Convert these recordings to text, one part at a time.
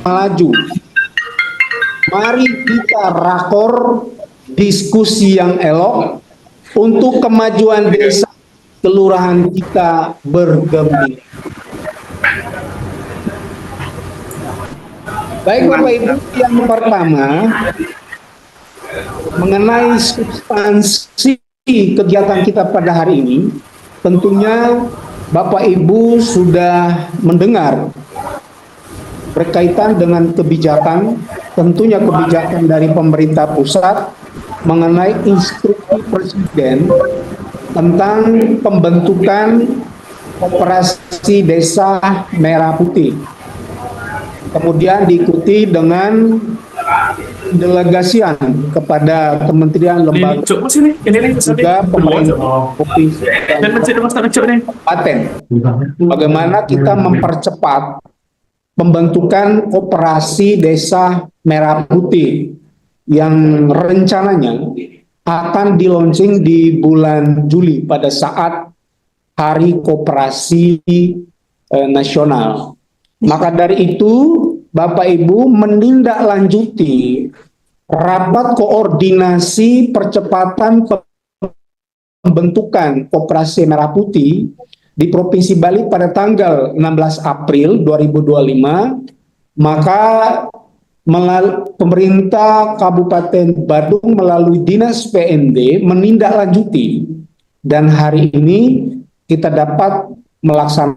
melaju. Mari kita rakor diskusi yang elok untuk kemajuan desa kelurahan kita bergembira. Baik Bapak Ibu, yang pertama mengenai substansi kegiatan kita pada hari ini, tentunya Bapak Ibu sudah mendengar berkaitan dengan kebijakan, tentunya kebijakan dari pemerintah pusat mengenai instruksi Presiden tentang pembentukan Koperasi Desa Merah Putih. Kemudian diikuti dengan delegasian kepada kementerian lembaga juga pemerintah provinsi dan kabupaten. Bagaimana kita mempercepat pembentukan Koperasi Desa Merah Putih yang rencananya akan di-launching di bulan Juli pada saat Hari Koperasi Nasional. Maka dari itu, Bapak Ibu menindaklanjuti rapat koordinasi percepatan pembentukan Koperasi Merah Putih di Provinsi Bali pada tanggal 16 April 2025, maka pemerintah Kabupaten Badung melalui Dinas PND menindaklanjuti, dan hari ini kita dapat melaksanakan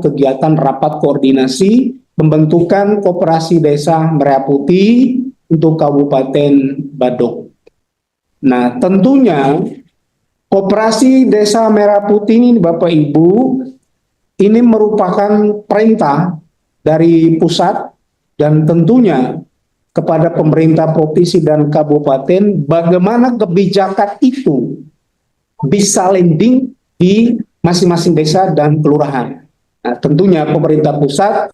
kegiatan rapat koordinasi pembentukan Koperasi Desa Merah Putih untuk Kabupaten Badung. Nah, tentunya Koperasi Desa Merah Putih ini Bapak Ibu, ini merupakan perintah dari pusat dan tentunya kepada pemerintah provinsi dan kabupaten bagaimana kebijakan itu bisa landing di masing-masing desa dan kelurahan. Nah, tentunya pemerintah pusat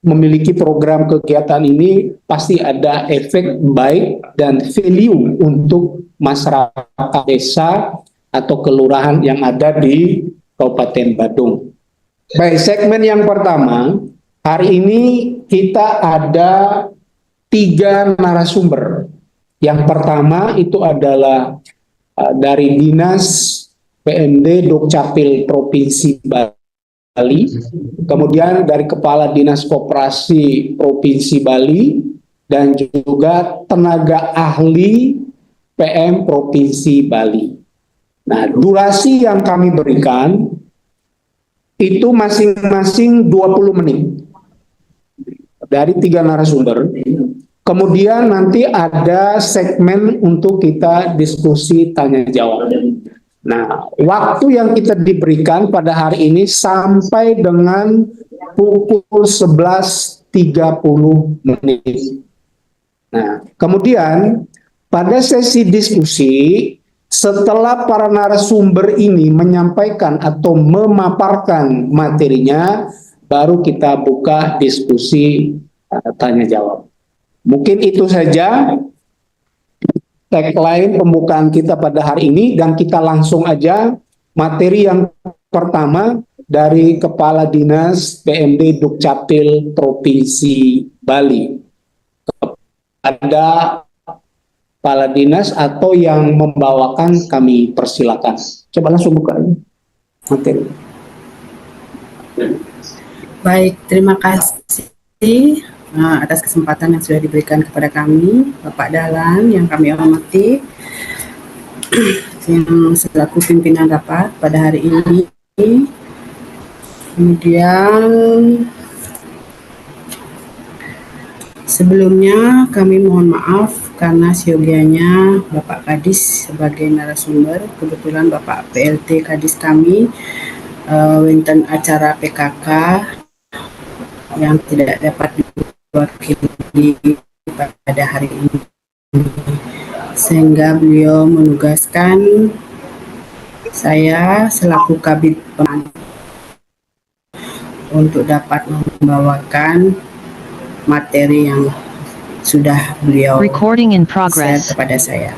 memiliki program kegiatan ini pasti ada efek baik dan value untuk masyarakat desa atau kelurahan yang ada di Kabupaten Badung. Baik, segmen yang pertama, hari ini kita ada 3 narasumber. Yang pertama itu adalah dari Dinas PMD Dukcapil Provinsi Bali, kemudian dari Kepala Dinas Koperasi Provinsi Bali, dan juga tenaga ahli PM Provinsi Bali. Nah, durasi yang kami berikan itu masing-masing 20 menit dari 3 narasumber. Kemudian nanti ada segmen untuk kita diskusi tanya jawab. Nah, waktu yang kita diberikan pada hari ini sampai dengan pukul 11.30 menit. Nah, kemudian pada sesi diskusi setelah para narasumber ini menyampaikan atau memaparkan materinya, baru kita buka diskusi tanya jawab. Mungkin itu saja tagline pembukaan kita pada hari ini, dan kita langsung aja materi yang pertama dari Kepala Dinas PMD Dukcapil Provinsi Bali. Ada Kepala Dinas atau yang membawakan, kami persilakan. Coba langsung buka materi. Baik, terima kasih atas kesempatan yang sudah diberikan kepada kami, Bapak Dahlan yang kami hormati, yang selaku pimpinan rapat pada hari ini. Kemudian sebelumnya kami mohon maaf karena siogianya Bapak Kadis sebagai narasumber. Kebetulan Bapak PLT Kadis kami wonten acara PKK yang tidak dapat diwakili pada hari ini, sehingga beliau menugaskan saya selaku Kabid Pemantau untuk dapat membawakan materi yang sudah beliau share kepada saya.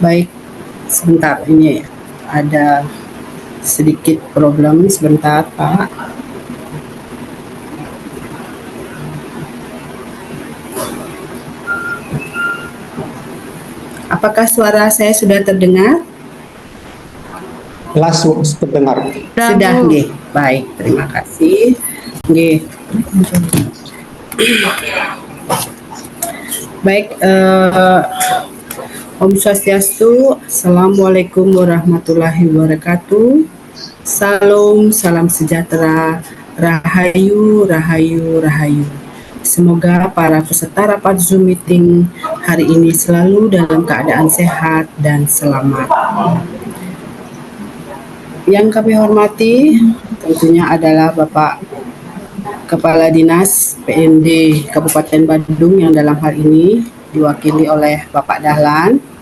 Baik, sebentar, ini ada sedikit problem, sebentar Pak. Apakah suara saya sudah terdengar? Langsung terdengar. Sudah, nggih. Baik, terima kasih. Nggih. Baik, Om Swastiastu, Assalamualaikum warahmatullahi wabarakatuh. Salam sejahtera, Rahayu, Rahayu, Rahayu. Semoga para peserta rapat Zoom meeting hari ini selalu dalam keadaan sehat dan selamat. Yang kami hormati tentunya adalah Bapak Kepala Dinas PND Kabupaten Badung yang dalam hal ini diwakili oleh Bapak Dahlan.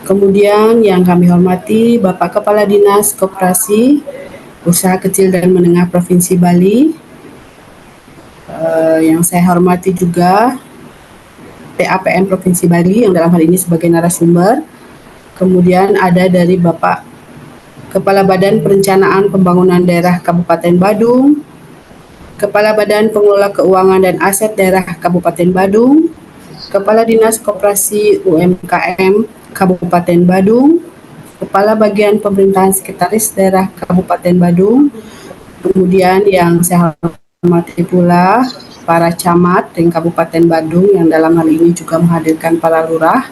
Kemudian yang kami hormati Bapak Kepala Dinas Koperasi Usaha Kecil dan Menengah Provinsi Bali. Yang saya hormati juga TAPN Provinsi Bali yang dalam hal ini sebagai narasumber. Kemudian ada dari Bapak Kepala Badan Perencanaan Pembangunan Daerah Kabupaten Badung, Kepala Badan Pengelola Keuangan dan Aset Daerah Kabupaten Badung, Kepala Dinas Koperasi UMKM Kabupaten Badung, Kepala Bagian Pemerintahan Sekretaris Daerah Kabupaten Badung, kemudian yang saya hormati pula para camat di Kabupaten Badung yang dalam hal ini juga menghadirkan para lurah,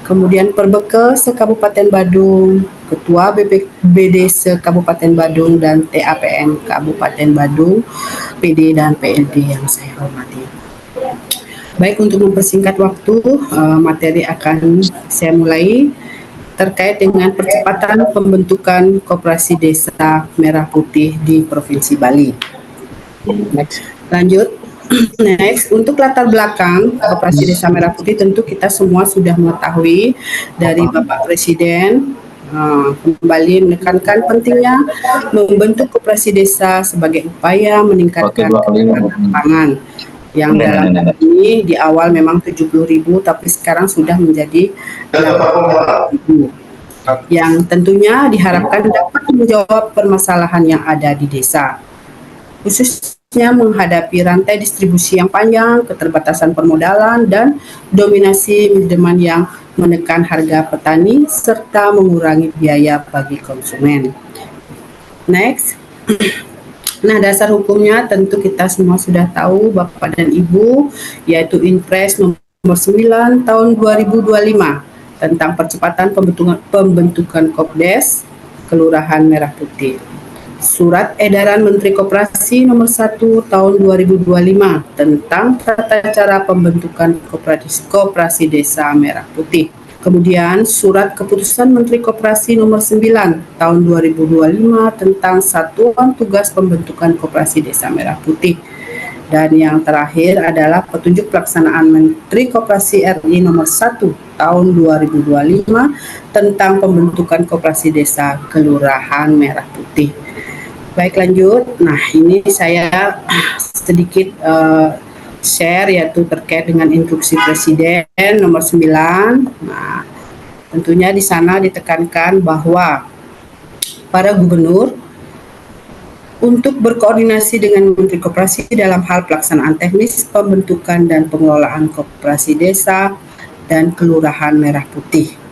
kemudian Perbekel se-Kabupaten Badung, Ketua BPBD se-Kabupaten Badung, dan TAPN Kabupaten Badung, PD dan PLD yang saya hormati. Baik, untuk mempersingkat waktu, materi akan saya mulai terkait dengan percepatan pembentukan Koperasi Desa Merah Putih di Provinsi Bali. Next. Lanjut. Next, untuk latar belakang Koperasi Desa Merah Putih tentu kita semua sudah mengetahui dari Bapak Presiden kembali menekankan pentingnya membentuk koperasi desa sebagai upaya meningkatkan ketahanan pangan yang dalam hal ini di awal memang 70.000 tapi sekarang sudah menjadi 80.000 yang tentunya diharapkan dapat menjawab permasalahan yang ada di desa, khususnya menghadapi rantai distribusi yang panjang, keterbatasan permodalan, dan dominasi middleman yang menekan harga petani serta mengurangi biaya bagi konsumen. Next. Nah, dasar hukumnya tentu kita semua sudah tahu Bapak dan Ibu, yaitu Inpres nomor 9 tahun 2025 tentang percepatan pembentukan Kopdes Kelurahan Merah Putih. Surat Edaran Menteri Koperasi nomor 1 tahun 2025 tentang tata cara pembentukan Koperasi Desa Merah Putih. Kemudian Surat Keputusan Menteri Koperasi nomor 9 tahun 2025 tentang Satuan Tugas Pembentukan Koperasi Desa Merah Putih. Dan yang terakhir adalah Petunjuk Pelaksanaan Menteri Koperasi RI nomor 1 tahun 2025 tentang pembentukan Koperasi Desa Kelurahan Merah Putih. Baik, lanjut. Nah, ini saya sedikit share yaitu terkait dengan instruksi Presiden nomor 9. Nah, tentunya di sana ditekankan bahwa para gubernur untuk berkoordinasi dengan Menteri Koperasi dalam hal pelaksanaan teknis pembentukan dan pengelolaan koperasi desa dan kelurahan Merah Putih.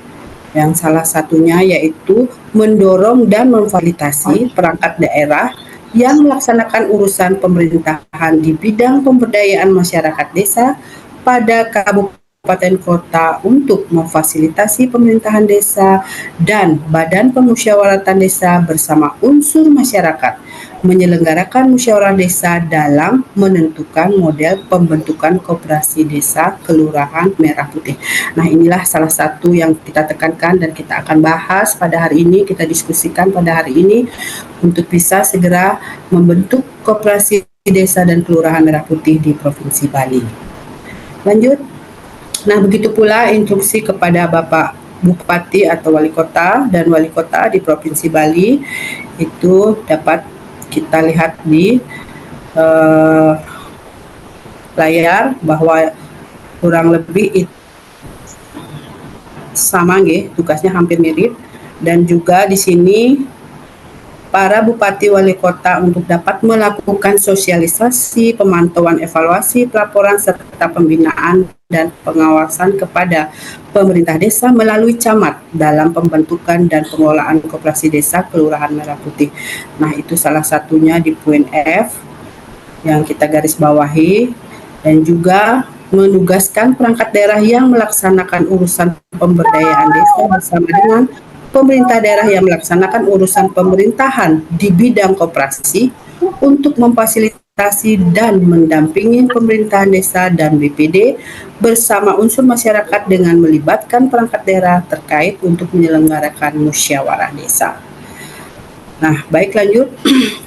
Yang salah satunya yaitu mendorong dan memfasilitasi perangkat daerah yang melaksanakan urusan pemerintahan di bidang pemberdayaan masyarakat desa pada kabupaten kota untuk memfasilitasi pemerintahan desa dan badan pemusyawaratan desa bersama unsur masyarakat menyelenggarakan musyawarah desa dalam menentukan model pembentukan koperasi desa kelurahan Merah Putih. Nah, inilah salah satu yang kita tekankan dan kita akan bahas pada hari ini, kita diskusikan pada hari ini untuk bisa segera membentuk koperasi desa dan kelurahan Merah Putih di Provinsi Bali. Lanjut. Nah, begitu pula instruksi kepada Bapak Bupati atau Wali Kota dan Wali Kota di Provinsi Bali itu dapat kita lihat di layar bahwa kurang lebih sama nggih, tugasnya hampir mirip. Dan juga di sini para bupati wali kota untuk dapat melakukan sosialisasi, pemantauan evaluasi, pelaporan serta pembinaan dan pengawasan kepada pemerintah desa melalui camat dalam pembentukan dan pengelolaan koperasi desa Kelurahan Merah Putih. Nah, itu salah satunya di poin F yang kita garis bawahi, dan juga menugaskan perangkat daerah yang melaksanakan urusan pemberdayaan desa bersama dengan pemerintah daerah yang melaksanakan urusan pemerintahan di bidang koperasi untuk memfasilitasi dan mendampingi pemerintahan desa dan BPD bersama unsur masyarakat dengan melibatkan perangkat daerah terkait untuk menyelenggarakan musyawarah desa. Nah, baik, lanjut.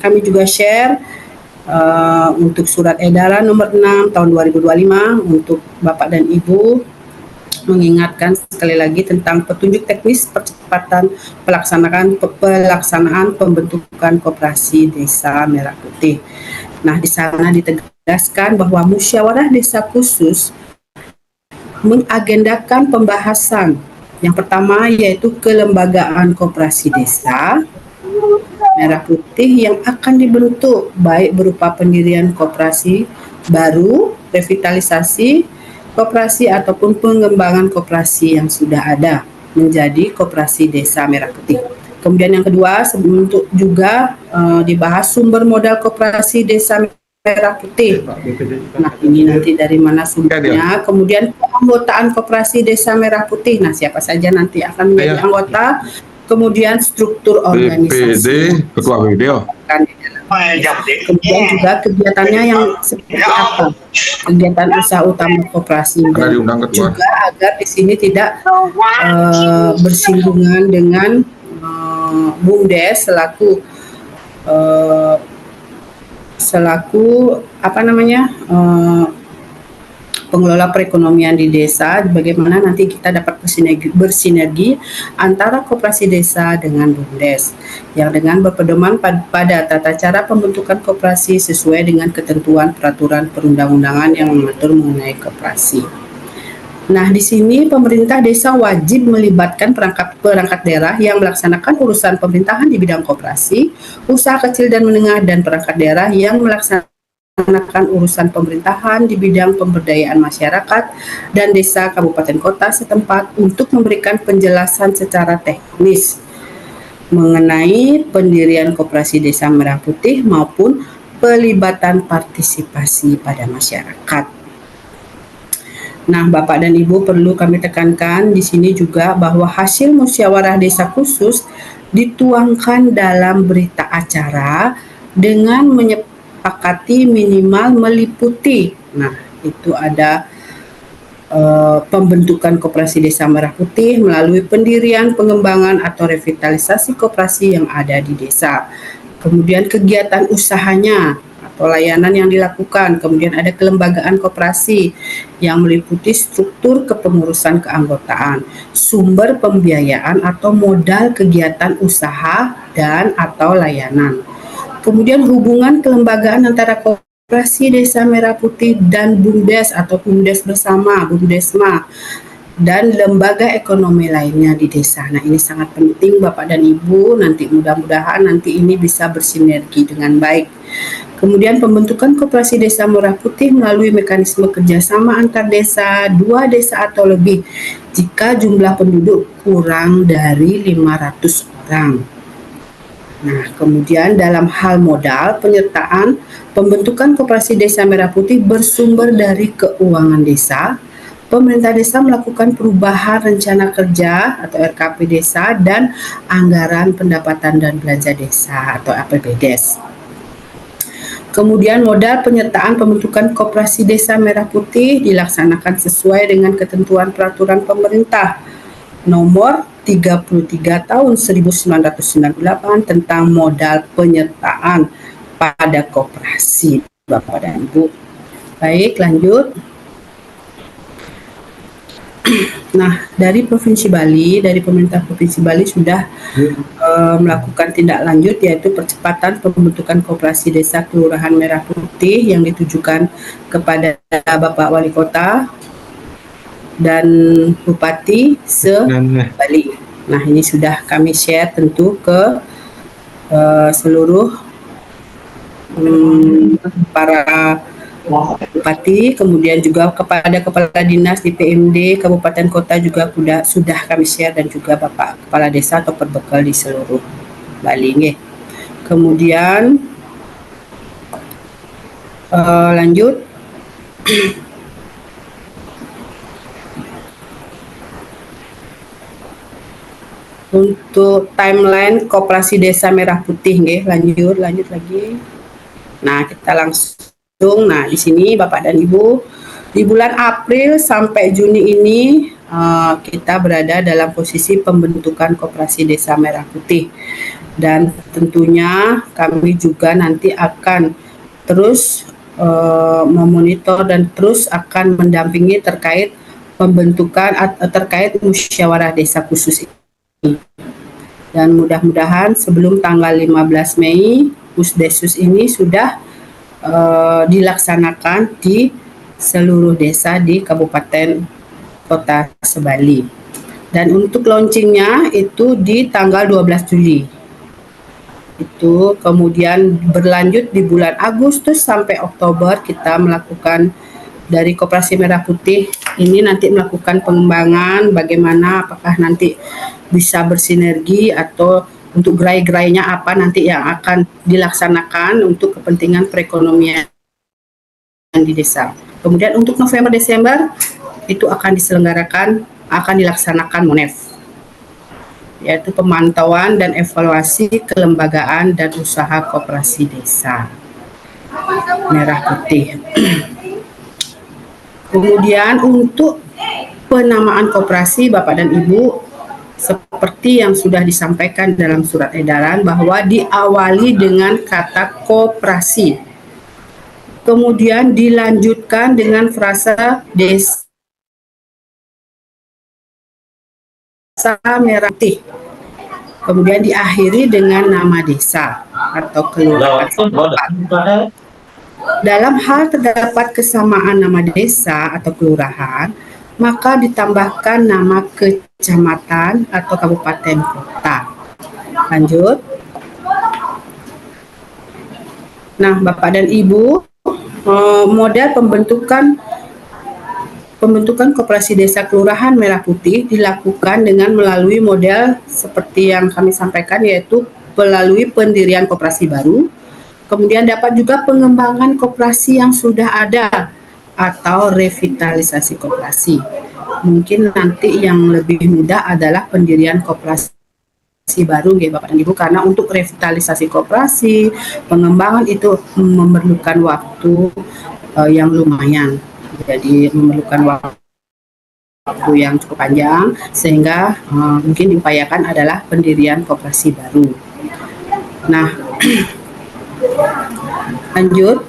Kami juga share untuk surat edaran nomor 6 tahun 2025 untuk Bapak dan Ibu, mengingatkan sekali lagi tentang petunjuk teknis percepatan pelaksanaan pembentukan koperasi desa Merah Putih. Nah, di sana ditegaskan bahwa musyawarah desa khusus mengagendakan pembahasan yang pertama yaitu kelembagaan koperasi desa Merah Putih yang akan dibentuk, baik berupa pendirian koperasi baru, revitalisasi koperasi ataupun pengembangan koperasi yang sudah ada menjadi koperasi desa Merah Putih. Kemudian yang kedua, untuk juga dibahas sumber modal koperasi desa Merah Putih. Nah, ini nanti dari mana sumbernya. Kemudian keanggotaan koperasi desa Merah Putih. Nah, siapa saja nanti akan menjadi anggota. Kemudian struktur organisasi. Ketua BPD. Kemudian juga kegiatannya yang seperti apa, kegiatan usaha utama koperasi, dan juga agar di sini tidak bersinggungan dengan BUMDes selaku apa namanya pengelola perekonomian di desa, bagaimana nanti kita dapat bersinergi antara koperasi desa dengan BUMDes yang dengan berpedoman pada tata cara pembentukan koperasi sesuai dengan ketentuan peraturan perundang-undangan yang mengatur mengenai koperasi. Nah, di sini pemerintah desa wajib melibatkan perangkat daerah yang melaksanakan urusan pemerintahan di bidang koperasi, usaha kecil dan menengah, dan perangkat daerah yang melaksanakan urusan pemerintahan di bidang pemberdayaan masyarakat dan desa kabupaten kota setempat untuk memberikan penjelasan secara teknis mengenai pendirian koperasi desa Merah Putih maupun pelibatan partisipasi pada masyarakat. Nah, Bapak dan Ibu, perlu kami tekankan di sini juga bahwa hasil musyawarah desa khusus dituangkan dalam berita acara dengan menyepakati minimal meliputi. Nah, itu ada pembentukan koperasi desa Merah Putih melalui pendirian, pengembangan atau revitalisasi koperasi yang ada di desa. Kemudian kegiatan usahanya atau layanan yang dilakukan. Kemudian ada kelembagaan koperasi yang meliputi struktur kepengurusan keanggotaan, sumber pembiayaan atau modal kegiatan usaha dan atau layanan. Kemudian hubungan kelembagaan antara koperasi desa Merah Putih dan BUMDes atau BUMDes bersama, BUMDesma, dan lembaga ekonomi lainnya di desa. Nah, ini sangat penting Bapak dan Ibu, nanti mudah-mudahan nanti ini bisa bersinergi dengan baik. Kemudian pembentukan koperasi desa Merah Putih melalui mekanisme kerjasama antar desa, 2 desa atau lebih jika jumlah penduduk kurang dari 500 orang. Nah, kemudian dalam hal modal, penyertaan pembentukan koperasi desa Merah Putih bersumber dari keuangan desa. Pemerintah desa melakukan perubahan rencana kerja atau RKP desa dan anggaran pendapatan dan belanja desa atau APBDes. Kemudian modal penyertaan pembentukan koperasi desa Merah Putih dilaksanakan sesuai dengan ketentuan peraturan pemerintah nomor 33 tahun 1998 tentang modal penyertaan pada koperasi, Bapak dan Ibu. Baik, lanjut. Nah, dari Provinsi Bali, dari pemerintah Provinsi Bali sudah melakukan tindak lanjut yaitu percepatan pembentukan koperasi desa Kelurahan Merah Putih yang ditujukan kepada Bapak Wali Kota dan Bupati se-Bali. Nah, ini sudah kami share tentu ke seluruh para bupati, kemudian juga kepada kepala dinas di PMD kabupaten kota juga sudah kami share, dan juga Bapak Kepala Desa atau perbekal di seluruh Bali nggih. Kemudian lanjut untuk timeline Koperasi Desa Merah Putih nggih, lanjut lagi. Nah, kita langsung. Nah, di sini Bapak dan Ibu, di bulan April sampai Juni ini kita berada dalam posisi pembentukan Koperasi Desa Merah Putih. Dan tentunya kami juga nanti akan terus memonitor dan terus akan mendampingi terkait pembentukan terkait musyawarah desa khusus ini. Dan mudah-mudahan sebelum tanggal 15 Mei Pusdesus ini sudah dilaksanakan di seluruh desa di Kabupaten Kota se-Bali. Dan untuk launchingnya itu di tanggal 12 Juli. Itu kemudian berlanjut di bulan Agustus sampai Oktober kita melakukan dari Koperasi Merah Putih ini nanti melakukan pengembangan bagaimana, apakah nanti bisa bersinergi atau untuk gerai-gerainya apa nanti yang akan dilaksanakan untuk kepentingan perekonomian di desa. Kemudian untuk November-Desember itu akan dilaksanakan MONEF, yaitu pemantauan dan evaluasi kelembagaan dan usaha koperasi desa Merah Putih. Kemudian untuk penamaan koperasi Bapak dan Ibu, seperti yang sudah disampaikan dalam surat edaran bahwa diawali dengan kata koperasi, kemudian dilanjutkan dengan frasa desa Merah Putih, kemudian diakhiri dengan nama desa atau kelurahan. Dalam hal terdapat kesamaan nama desa atau kelurahan, maka ditambahkan nama kecamatan atau kabupaten kota. Lanjut. Nah, Bapak dan Ibu, model pembentukan Koperasi Desa Kelurahan Merah Putih dilakukan dengan melalui model seperti yang kami sampaikan, yaitu melalui pendirian koperasi baru, kemudian dapat juga pengembangan koperasi yang sudah ada atau revitalisasi koperasi. Mungkin nanti yang lebih mudah adalah pendirian koperasi baru ya Bapak dan Ibu, karena untuk revitalisasi koperasi, pengembangan itu memerlukan waktu yang lumayan. Jadi memerlukan waktu yang cukup panjang, sehingga mungkin diupayakan adalah pendirian koperasi baru. Nah, lanjut.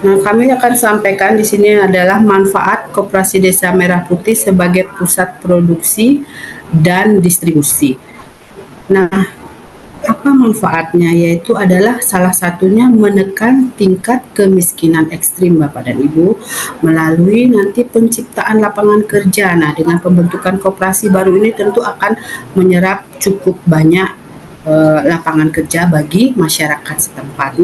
Nah, kami akan sampaikan di sini adalah manfaat Koperasi Desa Merah Putih sebagai pusat produksi dan distribusi. Nah, apa manfaatnya? Yaitu adalah salah satunya menekan tingkat kemiskinan ekstrim Bapak dan Ibu melalui nanti penciptaan lapangan kerja. Nah, dengan pembentukan koperasi baru ini tentu akan menyerap cukup banyak lapangan kerja bagi masyarakat setempat.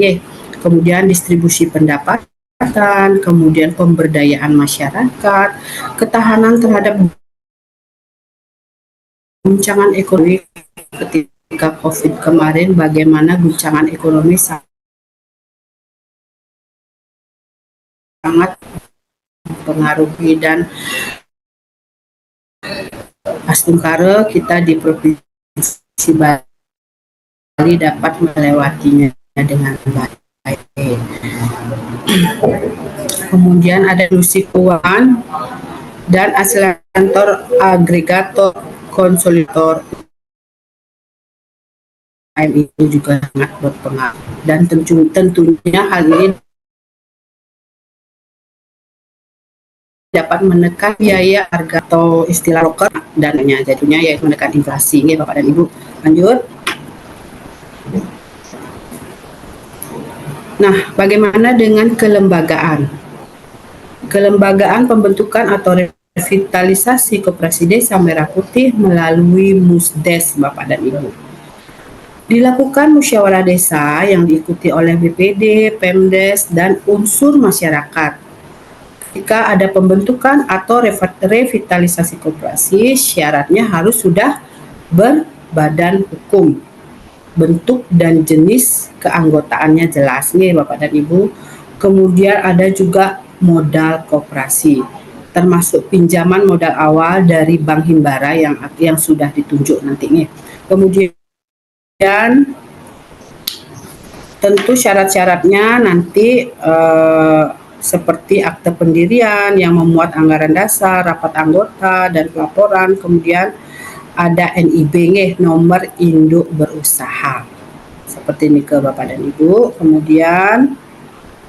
Kemudian distribusi pendapatan, kemudian pemberdayaan masyarakat, ketahanan terhadap guncangan ekonomi ketika COVID kemarin, bagaimana guncangan ekonomi sangat mempengaruhi, dan Astungkare kita di Provinsi Bali dapat melewatinya dengan baik. Kemudian ada inklusi keuangan dan akselerator agregator konsolidator ini juga sangat berpengaruh, dan tentunya hal ini dapat menekan biaya harga atau istilah broker dananya, jadinya yaitu menekan inflasi. Ini Bapak dan Ibu. Lanjut. Nah, bagaimana dengan kelembagaan? Kelembagaan pembentukan atau revitalisasi Koperasi Desa Merah Putih melalui Musdes, Bapak dan Ibu. Dilakukan musyawarah desa yang diikuti oleh BPD, Pemdes, dan unsur masyarakat. Jika ada pembentukan atau revitalisasi koperasi, syaratnya harus sudah berbadan hukum. Bentuk dan jenis keanggotaannya jelas nih Bapak dan Ibu. Kemudian ada juga modal koperasi, termasuk pinjaman modal awal dari Bank Himbara yang sudah ditunjuk nantinya. Kemudian tentu syarat-syaratnya nanti seperti akte pendirian yang memuat anggaran dasar, rapat anggota, dan pelaporan. Kemudian ada NIB nih, nomor induk berusaha. Seperti ini ke Bapak dan Ibu. Kemudian,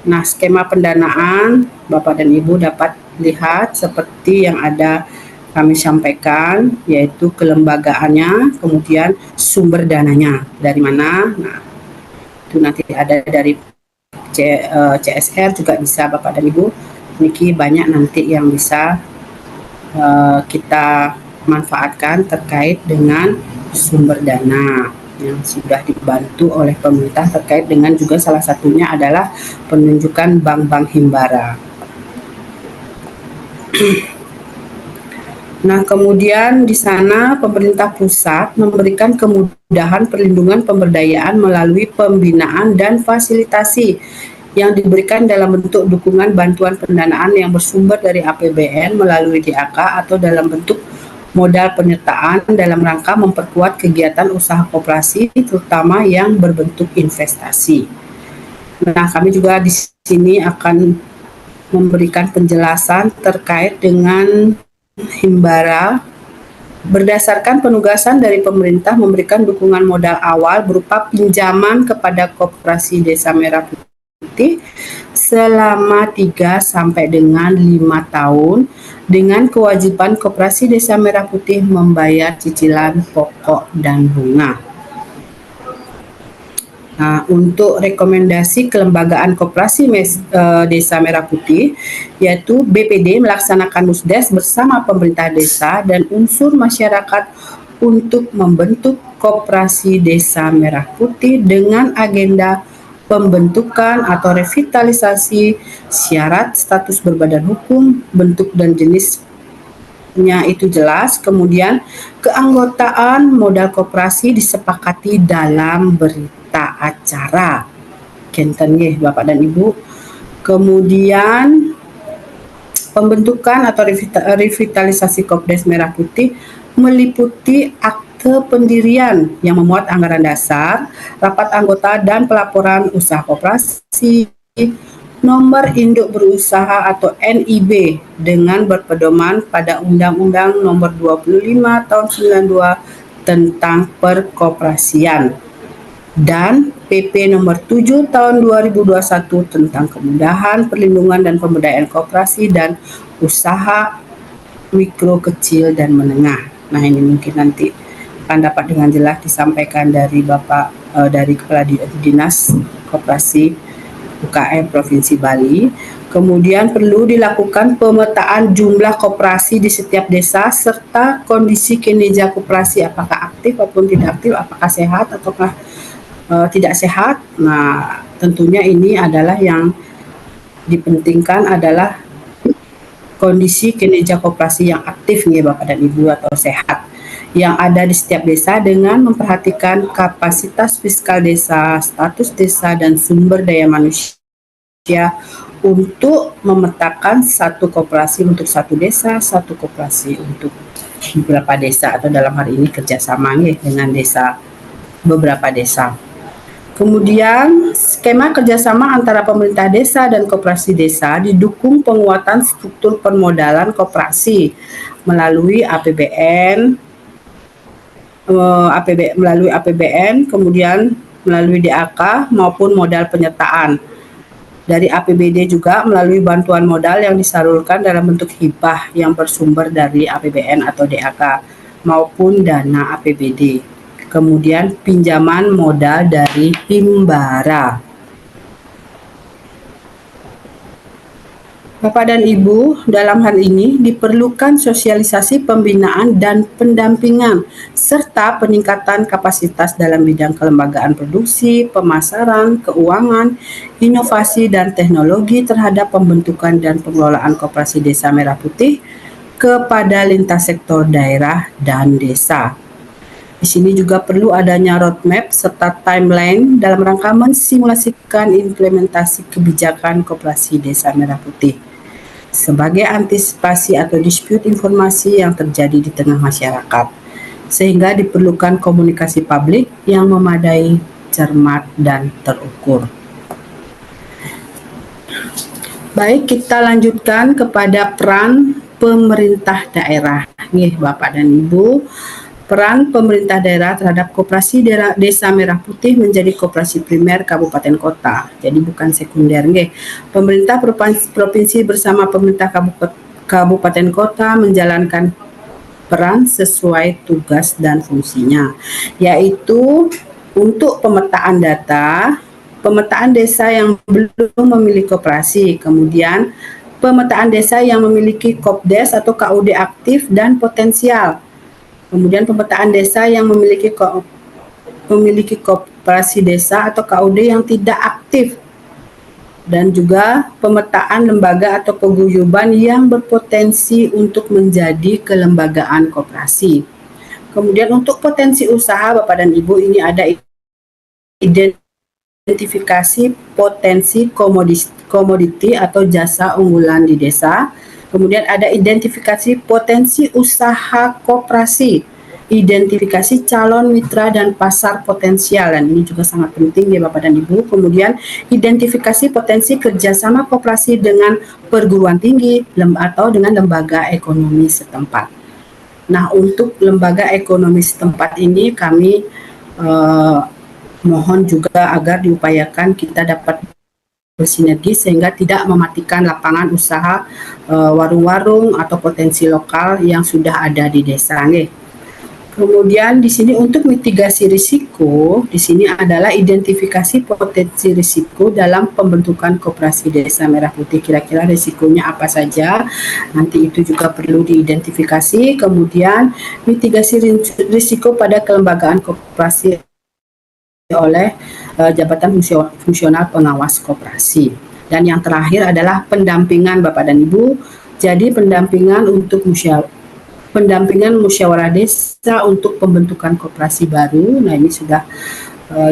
nah skema pendanaan Bapak dan Ibu dapat lihat seperti yang ada kami sampaikan, yaitu kelembagaannya, kemudian sumber dananya. Dari mana? Nah, itu nanti ada dari CSR juga bisa Bapak dan Ibu. Niki banyak nanti yang bisa kita manfaatkan terkait dengan sumber dana yang sudah dibantu oleh pemerintah, terkait dengan juga salah satunya adalah penunjukan bank-bank himbara. Nah, kemudian di sana pemerintah pusat memberikan kemudahan perlindungan pemberdayaan melalui pembinaan dan fasilitasi yang diberikan dalam bentuk dukungan bantuan pendanaan yang bersumber dari APBN melalui DAK atau dalam bentuk modal penyertaan dalam rangka memperkuat kegiatan usaha koperasi terutama yang berbentuk investasi. Nah, kami juga di sini akan memberikan penjelasan terkait dengan himbara. Berdasarkan penugasan dari pemerintah memberikan dukungan modal awal berupa pinjaman kepada Koperasi Desa Merah Putih selama 3 sampai dengan 5 tahun dengan kewajiban Koperasi Desa Merah Putih membayar cicilan pokok dan bunga. Nah, untuk rekomendasi kelembagaan Koperasi Desa Merah Putih, yaitu BPD melaksanakan Musdes bersama pemerintah desa dan unsur masyarakat untuk membentuk Koperasi Desa Merah Putih dengan agenda pembentukan atau revitalisasi, syarat status berbadan hukum, bentuk dan jenisnya itu jelas, kemudian keanggotaan modal koperasi disepakati dalam berita acara kenten nggih Bapak dan Ibu. Kemudian pembentukan atau revitalisasi Kopdes Merah Putih meliputi akte pendirian yang memuat anggaran dasar, rapat anggota dan pelaporan usaha koperasi, nomor induk berusaha atau NIB dengan berpedoman pada Undang-Undang Nomor 25 Tahun 92 tentang Perkoperasian dan PP Nomor 7 Tahun 2021 tentang kemudahan, perlindungan dan pemberdayaan koperasi dan usaha mikro, kecil dan menengah. Nah, ini mungkin nanti akan dapat dengan jelas disampaikan dari Bapak dari Kepala Dinas Koperasi UKM Provinsi Bali. Kemudian perlu dilakukan pemetaan jumlah koperasi di setiap desa serta kondisi kinerja koperasi apakah aktif maupun tidak aktif, apakah sehat ataukah tidak sehat. Nah, tentunya ini adalah yang dipentingkan adalah kondisi kinerja koperasi yang aktif nih Bapak dan Ibu atau sehat yang ada di setiap desa dengan memperhatikan kapasitas fiskal desa, status desa dan sumber daya manusia untuk memetakan satu koperasi untuk satu desa, satu koperasi untuk beberapa desa atau dalam hari ini kerjasama nih dengan desa beberapa desa. Kemudian skema kerjasama antara pemerintah desa dan koperasi desa didukung penguatan struktur permodalan koperasi melalui APBN, melalui APBN, kemudian melalui DAK maupun modal penyertaan. Dari APBD juga melalui bantuan modal yang disalurkan dalam bentuk hibah yang bersumber dari APBN atau DAK maupun dana APBD. Kemudian pinjaman modal dari himbara. Bapak dan Ibu, dalam hal ini diperlukan sosialisasi pembinaan dan pendampingan, serta peningkatan kapasitas dalam bidang kelembagaan produksi, pemasaran, keuangan, inovasi, dan teknologi terhadap pembentukan dan pengelolaan Koperasi Desa Merah Putih kepada lintas sektor daerah dan desa. Di sini juga perlu adanya roadmap serta timeline dalam rangka mensimulasikan implementasi kebijakan Koperasi Desa Merah Putih sebagai antisipasi atau dispute informasi yang terjadi di tengah masyarakat, sehingga diperlukan komunikasi publik yang memadai, cermat, dan terukur. Baik, kita lanjutkan kepada peran pemerintah daerah. Nih, Bapak dan Ibu, peran pemerintah daerah terhadap Koperasi Desa Merah Putih menjadi koperasi primer kabupaten kota, jadi bukan sekunder. Pemerintah provinsi bersama pemerintah kabupaten kota menjalankan peran sesuai tugas dan fungsinya, yaitu untuk pemetaan data, pemetaan desa yang belum memiliki koperasi, kemudian pemetaan desa yang memiliki Kopdes atau KUD aktif dan potensial, kemudian pemetaan desa yang memiliki koperasi desa atau KUD yang tidak aktif, dan juga pemetaan lembaga atau paguyuban yang berpotensi untuk menjadi kelembagaan koperasi. Kemudian untuk potensi usaha, Bapak dan Ibu, ini ada identifikasi potensi komoditi atau jasa unggulan di desa. Kemudian ada identifikasi potensi usaha koperasi, identifikasi calon mitra dan pasar potensial, dan ini juga sangat penting ya Bapak dan Ibu. Kemudian identifikasi potensi kerjasama koperasi dengan perguruan tinggi atau dengan lembaga ekonomi setempat. Nah, untuk lembaga ekonomi setempat ini kami mohon juga agar diupayakan kita dapat bersinergi sehingga tidak mematikan lapangan usaha warung-warung atau potensi lokal yang sudah ada di desa. Kemudian di sini untuk mitigasi risiko, di sini adalah identifikasi potensi risiko dalam pembentukan Koperasi Desa Merah Putih. Kira-kira risikonya apa saja? Nanti itu juga perlu diidentifikasi. Kemudian mitigasi risiko pada kelembagaan koperasi oleh Jabatan Fungsional Pengawas Koperasi. Dan yang terakhir adalah pendampingan Bapak dan Ibu. Jadi pendampingan musyawarah desa untuk pembentukan koperasi baru. Nah, ini sudah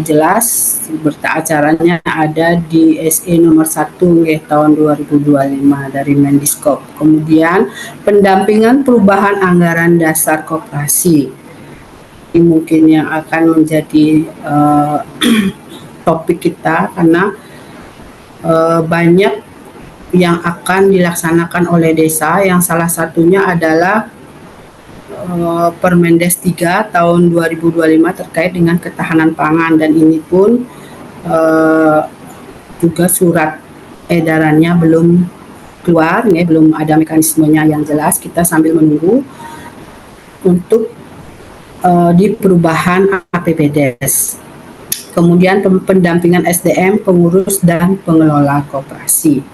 jelas berita acaranya ada di SE nomor 1 tahun 2025 dari Mendiskop. Kemudian pendampingan perubahan anggaran dasar koperasi. Ini mungkin yang akan menjadi topik kita karena banyak yang akan dilaksanakan oleh desa, yang salah satunya adalah Permendes 3 tahun 2025 terkait dengan ketahanan pangan, dan ini pun juga surat edarannya belum keluar, belum ada mekanismenya yang jelas. Kita sambil menunggu untuk di perubahan APBDes. Kemudian pendampingan SDM, pengurus dan pengelola koperasi.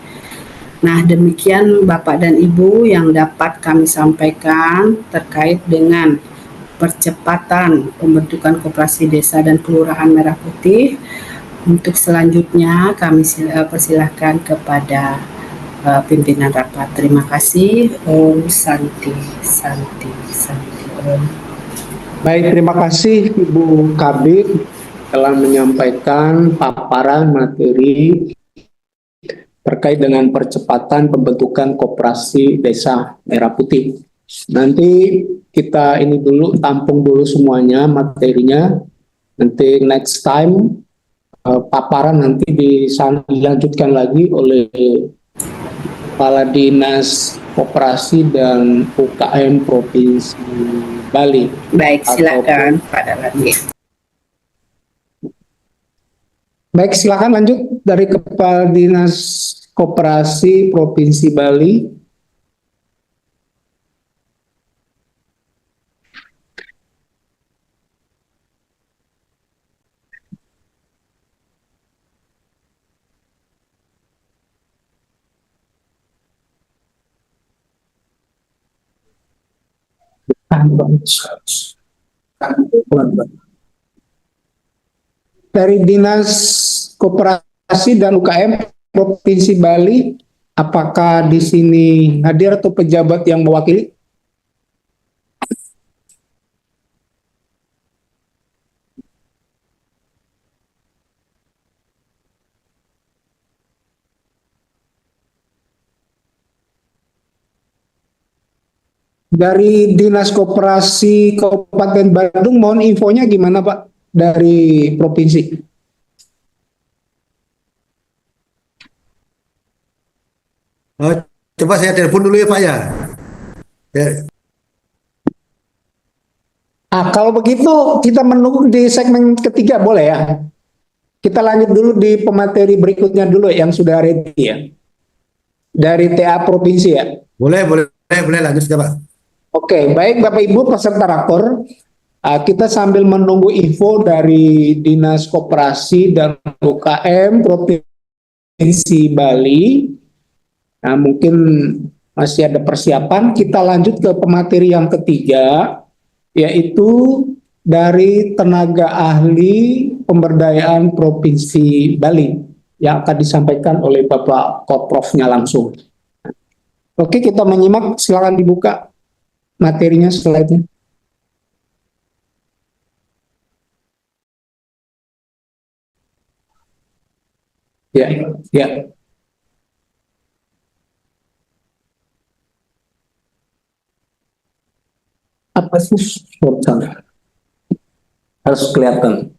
Nah, demikian Bapak dan Ibu yang dapat kami sampaikan terkait dengan percepatan pembentukan Koperasi Desa dan Kelurahan Merah Putih. Untuk selanjutnya kami persilahkan kepada pimpinan rapat. Terima kasih. Om Santi, Santi, Santi. Om. Baik, terima kasih Ibu Kabid telah menyampaikan paparan materi terkait dengan percepatan pembentukan Koperasi Desa Merah Putih. Nanti kita ini dulu, tampung dulu semuanya materinya. Nanti next time paparan nanti dilanjutkan lagi oleh Kepala Dinas Koperasi dan UKM Provinsi Bali. Baik, silakan Pak Darwati. Baik, silakan lanjut dari Kepala Dinas Koperasi Provinsi Bali. Dari Dinas Koperasi dan UKM Provinsi Bali, apakah di sini hadir atau pejabat yang mewakili? Dari Dinas Koperasi Kabupaten Bandung, mohon infonya gimana Pak dari provinsi? Oh, coba saya telepon dulu ya Pak ya. Ya, Kalau begitu kita menunggu di segmen ketiga boleh ya? Kita lanjut dulu di pemateri berikutnya dulu yang sudah ready ya. Dari TA Provinsi ya. boleh lanjut ya Pak. Oke, baik Bapak Ibu peserta rakor, kita sambil menunggu info dari Dinas Koperasi dan UKM Provinsi Bali. Nah, mungkin masih ada persiapan. Kita lanjut ke pemateri yang ketiga, yaitu dari tenaga ahli pemberdayaan Provinsi Bali yang akan disampaikan oleh Bapak Koprofnya langsung. Oke, kita menyimak. Silakan dibuka materinya, slide-nya. Ya, ya. Apa sih shortcut? Harus kelihatan.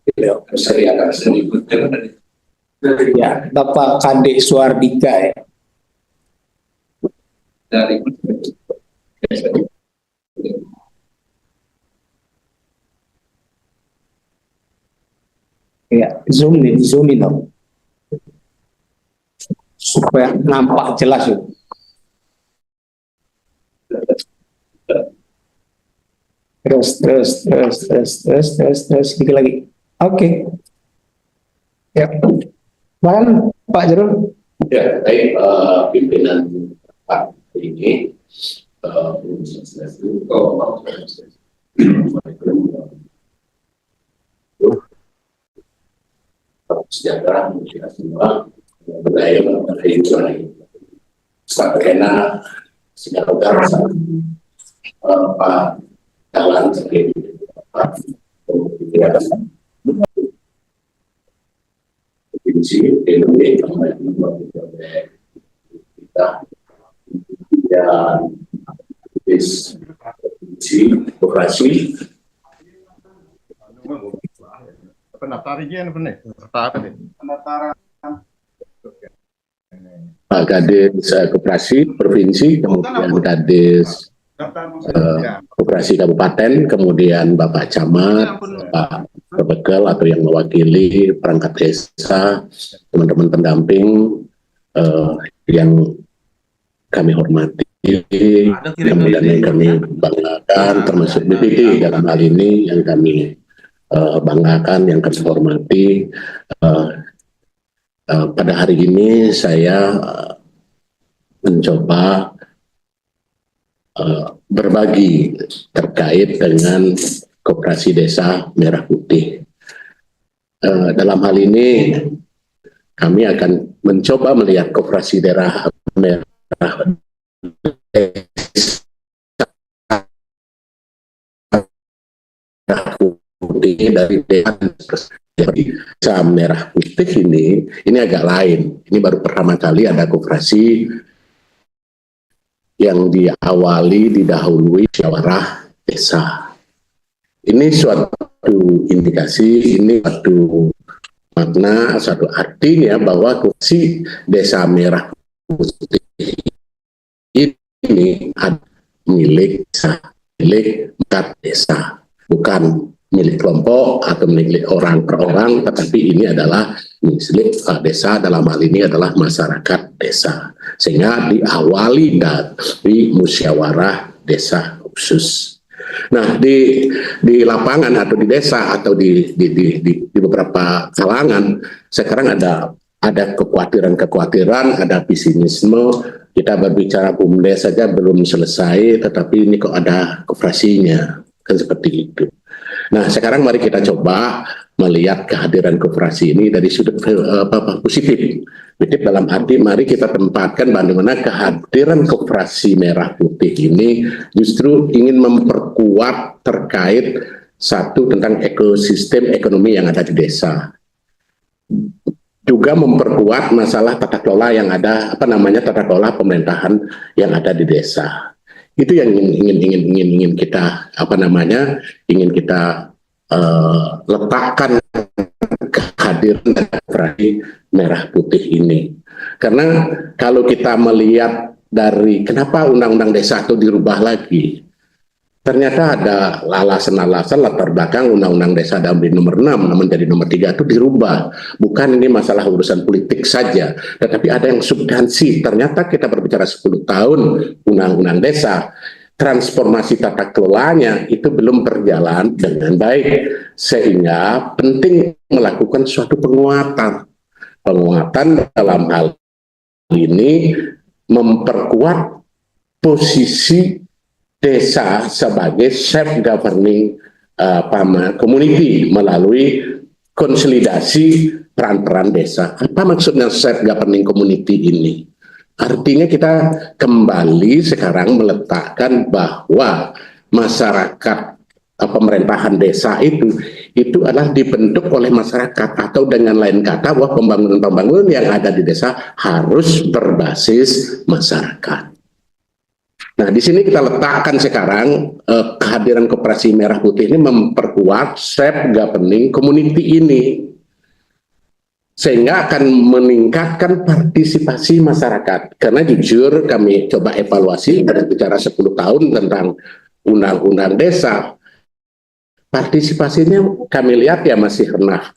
Ya, Bapak Kade Suardika ya. Dari Ya, zoom in dong. Supaya nampak jelas yuk. Terus, sedikit lagi. Oke. Ya. Bahkan Pak Jarul. ya, baik pimpinan Pak ini sejahtera kita semua berdaya sampai enak sejahtera Pak jalan seperti provinsi Indonesia kita dan provinsi operasi Pak Kadis Koperasi Provinsi, kemudian Kadis Koperasi Kabupaten, kemudian Bapak Camat, Pak Bekel atau yang mewakili perangkat desa, teman-teman pendamping yang kami hormati, yang kami banggakan, termasuk BPD dalam hal ini yang kami banggakan, yang kami hormati. Pada hari ini saya mencoba berbagi terkait dengan Koperasi Desa Merah Putih. Dalam hal ini kami akan mencoba melihat Koperasi Daerah Merah Putih dari Desa Merah Putih ini agak lain. Ini baru pertama kali ada koperasi yang didahului musyawarah desa. Ini suatu indikasi, ini suatu makna, suatu artinya bahwa koperasi Desa Merah Putih ini milik desa, bukan milik kelompok atau milik orang per orang, tetapi ini adalah milik desa, dalam hal ini adalah masyarakat desa, sehingga diawali dari musyawarah desa khusus. Nah, di lapangan atau di desa atau di beberapa kalangan sekarang ada kekhawatiran, ada pesimisme Kita berbicara BUMDes saja belum selesai, tetapi ini kok ada koperasinya, kan seperti itu. Nah, sekarang mari kita coba melihat kehadiran koperasi ini dari sudut positif. Positif dalam arti mari kita tempatkan bagaimana kehadiran koperasi merah putih ini justru ingin memperkuat terkait satu tentang ekosistem ekonomi yang ada di desa. Juga memperkuat masalah tata kelola yang ada, tata kelola pemerintahan yang ada di desa. Itu yang ingin kita ingin kita letakkan kehadiran koperasi merah putih ini. Karena kalau kita melihat dari kenapa undang-undang desa itu dirubah lagi, ternyata ada alasan-alasan latar belakang undang-undang desa Damri nomor 6 menjadi nomor 3 itu dirubah. Bukan ini masalah urusan politik saja, tetapi ada yang substansi. Ternyata kita berbicara 10 tahun undang-undang desa, transformasi tata kelolanya itu belum berjalan dengan baik, sehingga penting melakukan suatu penguatan dalam hal ini memperkuat posisi desa sebagai self-governing community melalui konsolidasi peran-peran desa. Apa maksudnya self-governing community ini? Artinya kita kembali sekarang meletakkan bahwa masyarakat pemerintahan desa itu adalah dibentuk oleh masyarakat, atau dengan lain kata bahwa pembangunan yang ada di desa harus berbasis masyarakat. Nah, di sini kita letakkan sekarang kehadiran koperasi merah putih ini memperkuat self-governing community ini, sehingga akan meningkatkan partisipasi masyarakat. Karena jujur kami coba evaluasi berbicara 10 tahun tentang undang-undang desa, partisipasinya kami lihat ya masih rendah.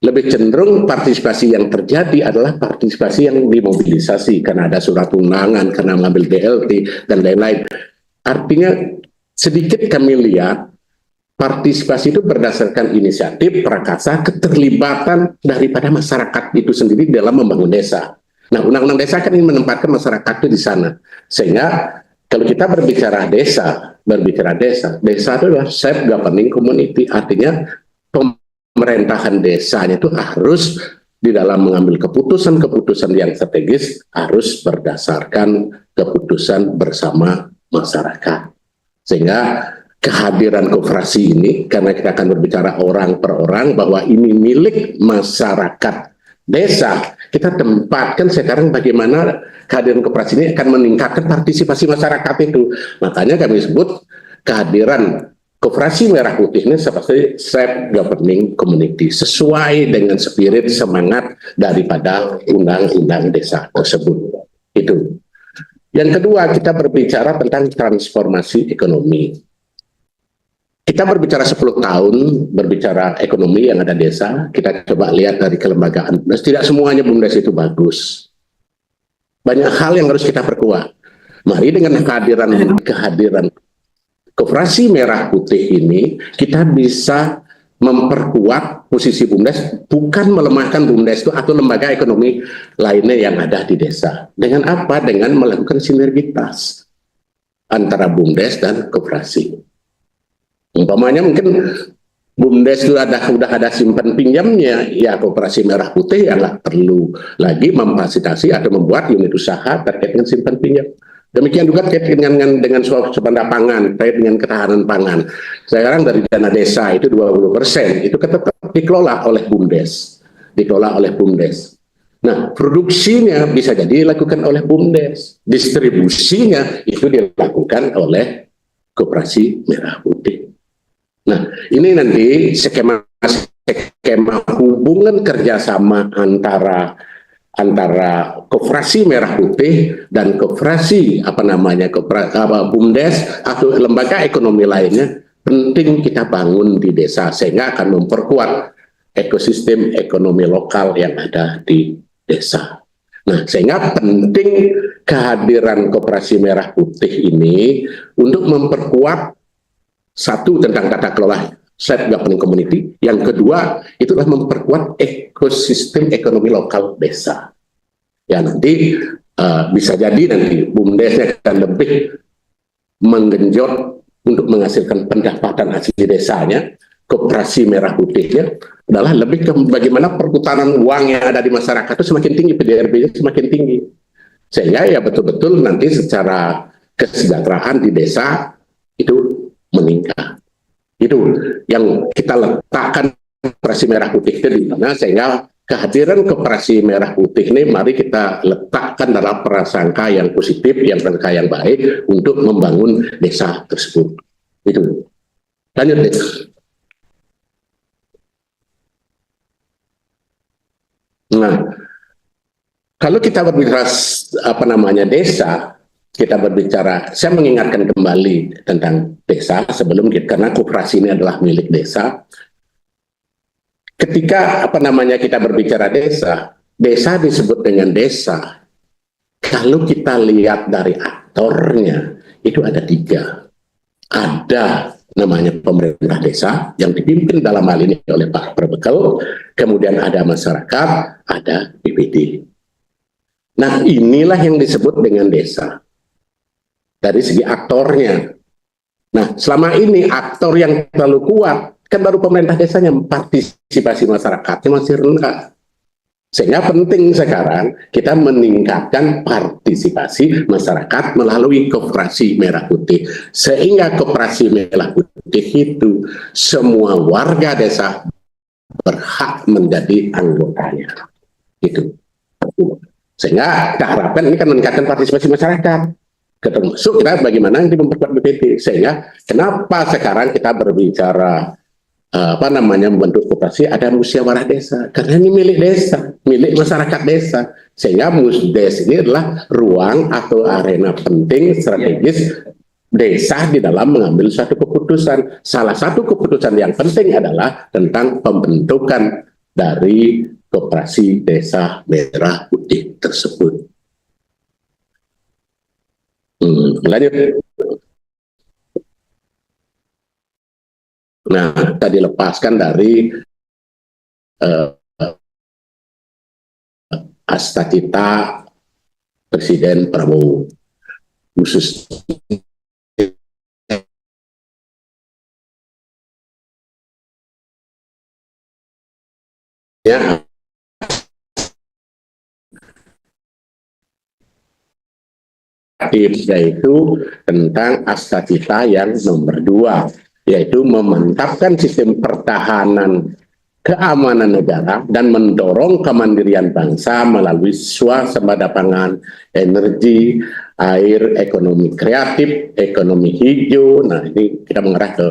Lebih cenderung partisipasi yang terjadi adalah partisipasi yang dimobilisasi karena ada surat undangan, karena mengambil BLT dan lain-lain. Artinya sedikit kami lihat partisipasi itu berdasarkan inisiatif, prakarsa, keterlibatan daripada masyarakat itu sendiri dalam membangun desa. Nah, undang-undang desa kan ingin menempatkan masyarakat itu di sana. Sehingga kalau kita berbicara desa itu adalah self-governing community, artinya pemerintahan desanya itu harus di dalam mengambil keputusan-keputusan yang strategis harus berdasarkan keputusan bersama masyarakat. Sehingga kehadiran koperasi ini, karena kita akan berbicara orang per orang bahwa ini milik masyarakat desa, kita tempatkan sekarang bagaimana kehadiran koperasi ini akan meningkatkan partisipasi masyarakat itu. Makanya kami sebut kehadiran koperasi merah putih ini seperti self-governing community, sesuai dengan spirit semangat daripada undang-undang desa tersebut. Itu. Yang kedua, kita berbicara tentang transformasi ekonomi. Kita berbicara 10 tahun, berbicara ekonomi yang ada desa, kita coba lihat dari kelembagaan. Tidak semuanya BUMDes itu bagus. Banyak hal yang harus kita perkuat. Mari dengan kehadiran koperasi merah putih ini, kita bisa memperkuat posisi BUMDes, bukan melemahkan BUMDes itu atau lembaga ekonomi lainnya yang ada di desa. Dengan apa? Dengan melakukan sinergitas antara BUMDes dan koperasi. Umpamanya mungkin BUMDes itu sudah ada simpan pinjamnya, ya koperasi merah putih ya nggak perlu lagi memfasilitasi atau membuat unit usaha terkait dengan simpan pinjam. Demikian juga terkait dengan swasembada pangan, terkait dengan ketahanan pangan. Sekarang dari dana desa itu 20%, itu tetap dikelola oleh BUMDes. Nah, produksinya bisa jadi dilakukan oleh BUMDes. Distribusinya itu dilakukan oleh koperasi merah putih. Nah, ini nanti skema hubungan kerjasama antara koperasi merah putih dan koperasi BUMDes atau lembaga ekonomi lainnya penting kita bangun di desa, sehingga akan memperkuat ekosistem ekonomi lokal yang ada di desa. Nah, sehingga penting kehadiran koperasi merah putih ini untuk memperkuat satu tentang tata kelola self-governing community, yang kedua itu adalah memperkuat ekosistem ekonomi lokal desa. Ya, nanti bisa jadi nanti BUMDesnya akan lebih menggenjot untuk menghasilkan pendapatan asli desanya. Koperasi merah putihnya adalah lebih ke bagaimana perputaran uang yang ada di masyarakat itu semakin tinggi, PDRB-nya semakin tinggi, sehingga ya betul-betul nanti secara kesejahteraan di desa itu meningkat. Itu yang kita letakkan koperasi merah putih itu di mana, sehingga kehadiran koperasi merah putih ini mari kita letakkan dalam prasangka yang positif, yang prasangka yang baik untuk membangun desa tersebut. Itu. Lanjut deh. Nah, kalau kita berbicara desa, kita berbicara, saya mengingatkan kembali tentang desa sebelum karena koperasi ini adalah milik desa. Ketika kita berbicara desa, desa disebut dengan desa. Kalau kita lihat dari aktornya, itu ada 3. Ada namanya pemerintah desa yang dipimpin dalam hal ini oleh Pak Perbekal, kemudian ada masyarakat, ada BPD. Nah, inilah yang disebut dengan desa dari segi aktornya. Nah, selama ini aktor yang terlalu kuat kan baru pemerintah desanya, partisipasi masyarakatnya masih rendah. Sehingga penting sekarang kita meningkatkan partisipasi masyarakat melalui koperasi merah putih. Sehingga koperasi merah putih itu semua warga desa berhak menjadi anggotanya. Itu. Sehingga kita harapkan ini kan meningkatkan partisipasi masyarakat. Termasuk kita bagaimana yang memperkuat BPD. Sehingga kenapa sekarang kita berbicara membentuk koperasi, ada musyawarah desa, karena ini milik desa, milik masyarakat desa, sehingga musdes ini adalah ruang atau arena penting strategis desa di dalam mengambil suatu keputusan. Salah satu keputusan yang penting adalah tentang pembentukan dari koperasi desa merah putih tersebut. Lanjut. Nah, tadi lepaskan dari astacita Presiden Prabowo, khusus ya, yaitu tentang astacita yang nomor 2. Yaitu memantapkan sistem pertahanan keamanan negara dan mendorong kemandirian bangsa melalui swasembada pangan, energi, air, ekonomi kreatif, ekonomi hijau. Nah, ini kita mengarah ke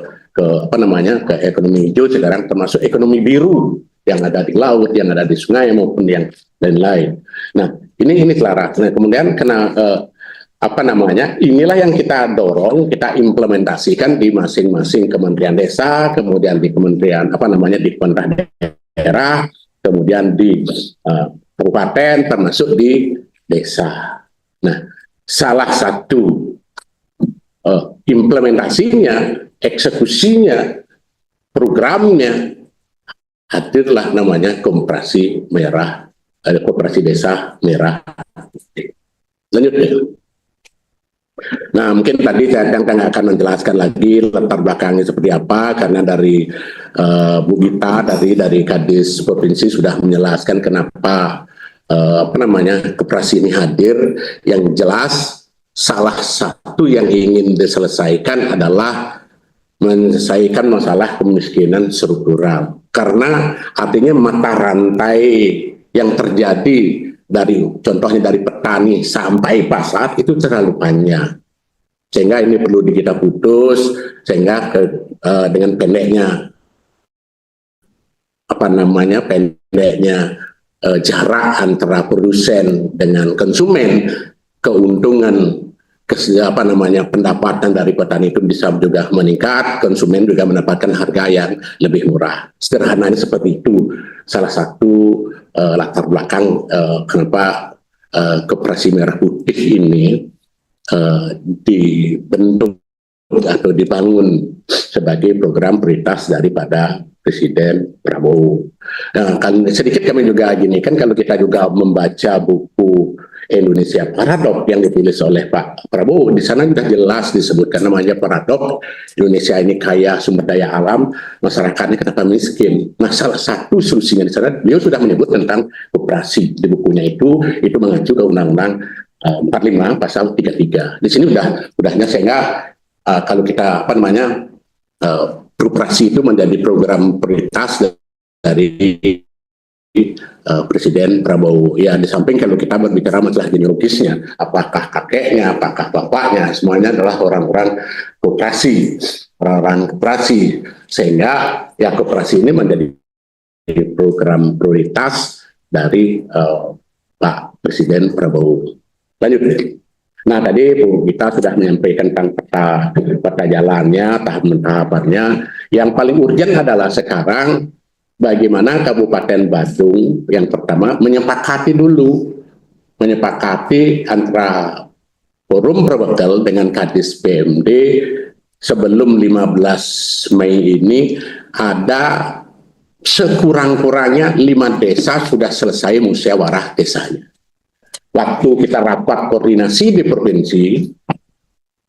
ekonomi hijau sekarang, termasuk ekonomi biru yang ada di laut, yang ada di sungai maupun yang lain-lain. Nah, ini selaras. Nah, kemudian inilah yang kita dorong, kita implementasikan di masing-masing kementerian desa, kemudian di kementerian di pemerintah daerah, kemudian di kabupaten, termasuk di desa. Nah, salah satu implementasinya, eksekusinya, programnya hadirlah namanya koperasi desa merah putih. Lanjut deh. Nah, mungkin tadi saya akan menjelaskan lagi latar belakangnya seperti apa, karena dari Bu Gita dari Kadis Provinsi sudah menjelaskan kenapa koperasi ini hadir. Yang jelas salah satu yang ingin diselesaikan adalah menyelesaikan masalah kemiskinan struktural, karena artinya mata rantai yang terjadi contohnya dari petani sampai pasar itu terlalu panjang, sehingga ini perlu kita putus, sehingga dengan pendeknya jarak antara produsen dengan konsumen, keuntungan pendapatan dari petani itu bisa juga meningkat, konsumen juga mendapatkan harga yang lebih murah. Sederhananya seperti itu. Salah satu latar belakang kenapa koperasi merah putih ini dibentuk atau dibangun sebagai program prioritas daripada Presiden Prabowo. Nah, kan sedikit kami juga gini, kan kalau kita juga membaca buku Indonesia Paradok yang ditulis oleh Pak Prabowo. Di sana sudah jelas disebutkan namanya paradok. Indonesia ini kaya sumber daya alam, masyarakatnya kenapa miskin. Nah, salah satu solusinya di sana, beliau sudah menyebut tentang koperasi. Di bukunya itu mengacu ke Undang-Undang 45 pasal 33. Di sini udahnya sehingga kalau kita koperasi itu menjadi program prioritas dari Presiden Prabowo. Ya, di samping kalau kita berbicara masalah genealogisnya, apakah kakeknya, apakah bapaknya, semuanya adalah orang-orang koperasi, sehingga ya koperasi ini menjadi program prioritas dari Pak Presiden Prabowo. Lanjut. Nah, tadi Bu Gita sudah menyampaikan tentang peta jalannya, tahapan-tahapannya. Yang paling urgent adalah sekarang bagaimana Kabupaten Badung yang pertama menyepakati antara Forum Perbekel dengan Kadis PMD sebelum 15 Mei ini ada sekurang-kurangnya 5 desa sudah selesai musyawarah desanya. Waktu kita rapat koordinasi di provinsi,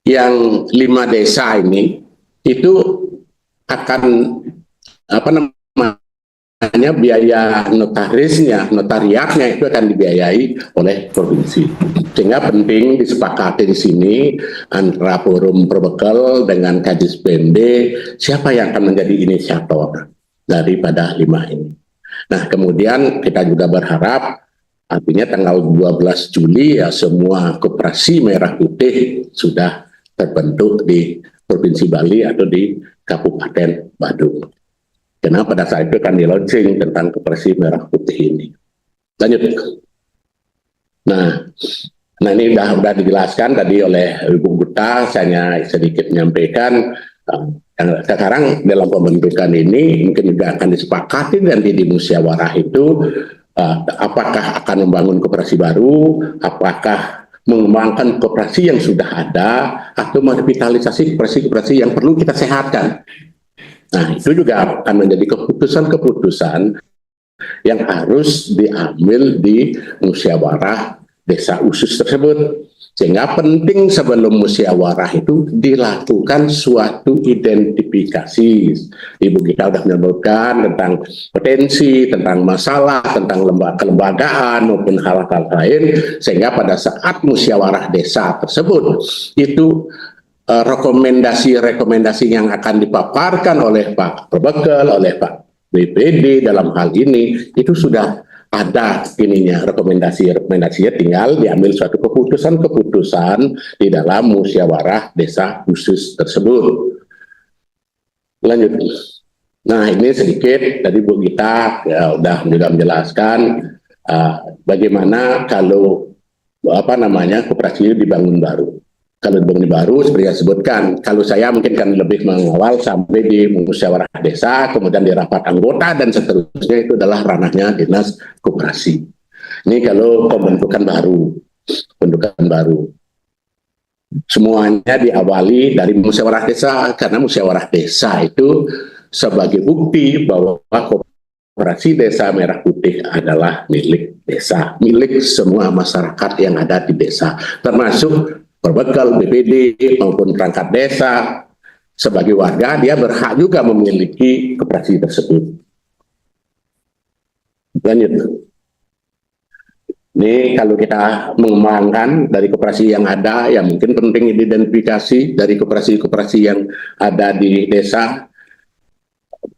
yang 5 desa ini itu akan biaya notariatnya itu akan dibiayai oleh provinsi. Sehingga penting disepakati di sini antara Forum Perbekel dengan Kadis PMD siapa yang akan menjadi inisiator daripada 5 ini. Nah, kemudian kita juga berharap artinya tanggal 12 Juli ya semua koperasi merah putih sudah terbentuk di Provinsi Bali atau di Kabupaten Badung. Karena pada saat itu kan di launching tentang koperasi merah putih ini. Lanjut. Nah ini sudah dijelaskan tadi oleh Ibu Gita, saya sedikit menyampaikan sekarang dalam pembentukan ini mungkin juga akan disepakati dan di musyawarah itu apakah akan membangun koperasi baru, apakah mengembangkan koperasi yang sudah ada atau merevitalisasi koperasi-koperasi yang perlu kita sehatkan. Nah, itu juga akan menjadi keputusan-keputusan yang harus diambil di musyawarah desa khusus tersebut. Sehingga penting sebelum musyawarah itu dilakukan suatu identifikasi. Ibu kita sudah menyebutkan tentang potensi, tentang masalah, tentang kelembagaan maupun hal-hal lain. Sehingga pada saat musyawarah desa tersebut itu rekomendasi-rekomendasi yang akan dipaparkan oleh Pak Perbekel, oleh Pak BPD dalam hal ini itu sudah ada rekomendasinya tinggal diambil suatu keputusan di dalam musyawarah desa khusus tersebut. Lanjut. Nah, ini sedikit tadi Bu Gita ya, udah juga menjelaskan bagaimana kalau koperasi dibangun baru. Kalau dibangun baru seperti yang disebutkan, kalau saya mungkin kan lebih mengawal sampai di musyawarah desa, kemudian di rapat anggota dan seterusnya itu adalah ranahnya dinas koperasi. Ini kalau pembentukan baru. Semuanya diawali dari musyawarah desa, karena musyawarah desa itu sebagai bukti bahwa koperasi desa merah putih adalah milik desa, milik semua masyarakat yang ada di desa, termasuk Perbekel, BPD maupun perangkat desa. Sebagai warga dia berhak juga memiliki koperasi tersebut. Lanjut. Ini kalau kita mengembangkan dari koperasi yang ada, ya mungkin penting identifikasi dari koperasi-koperasi yang ada di desa.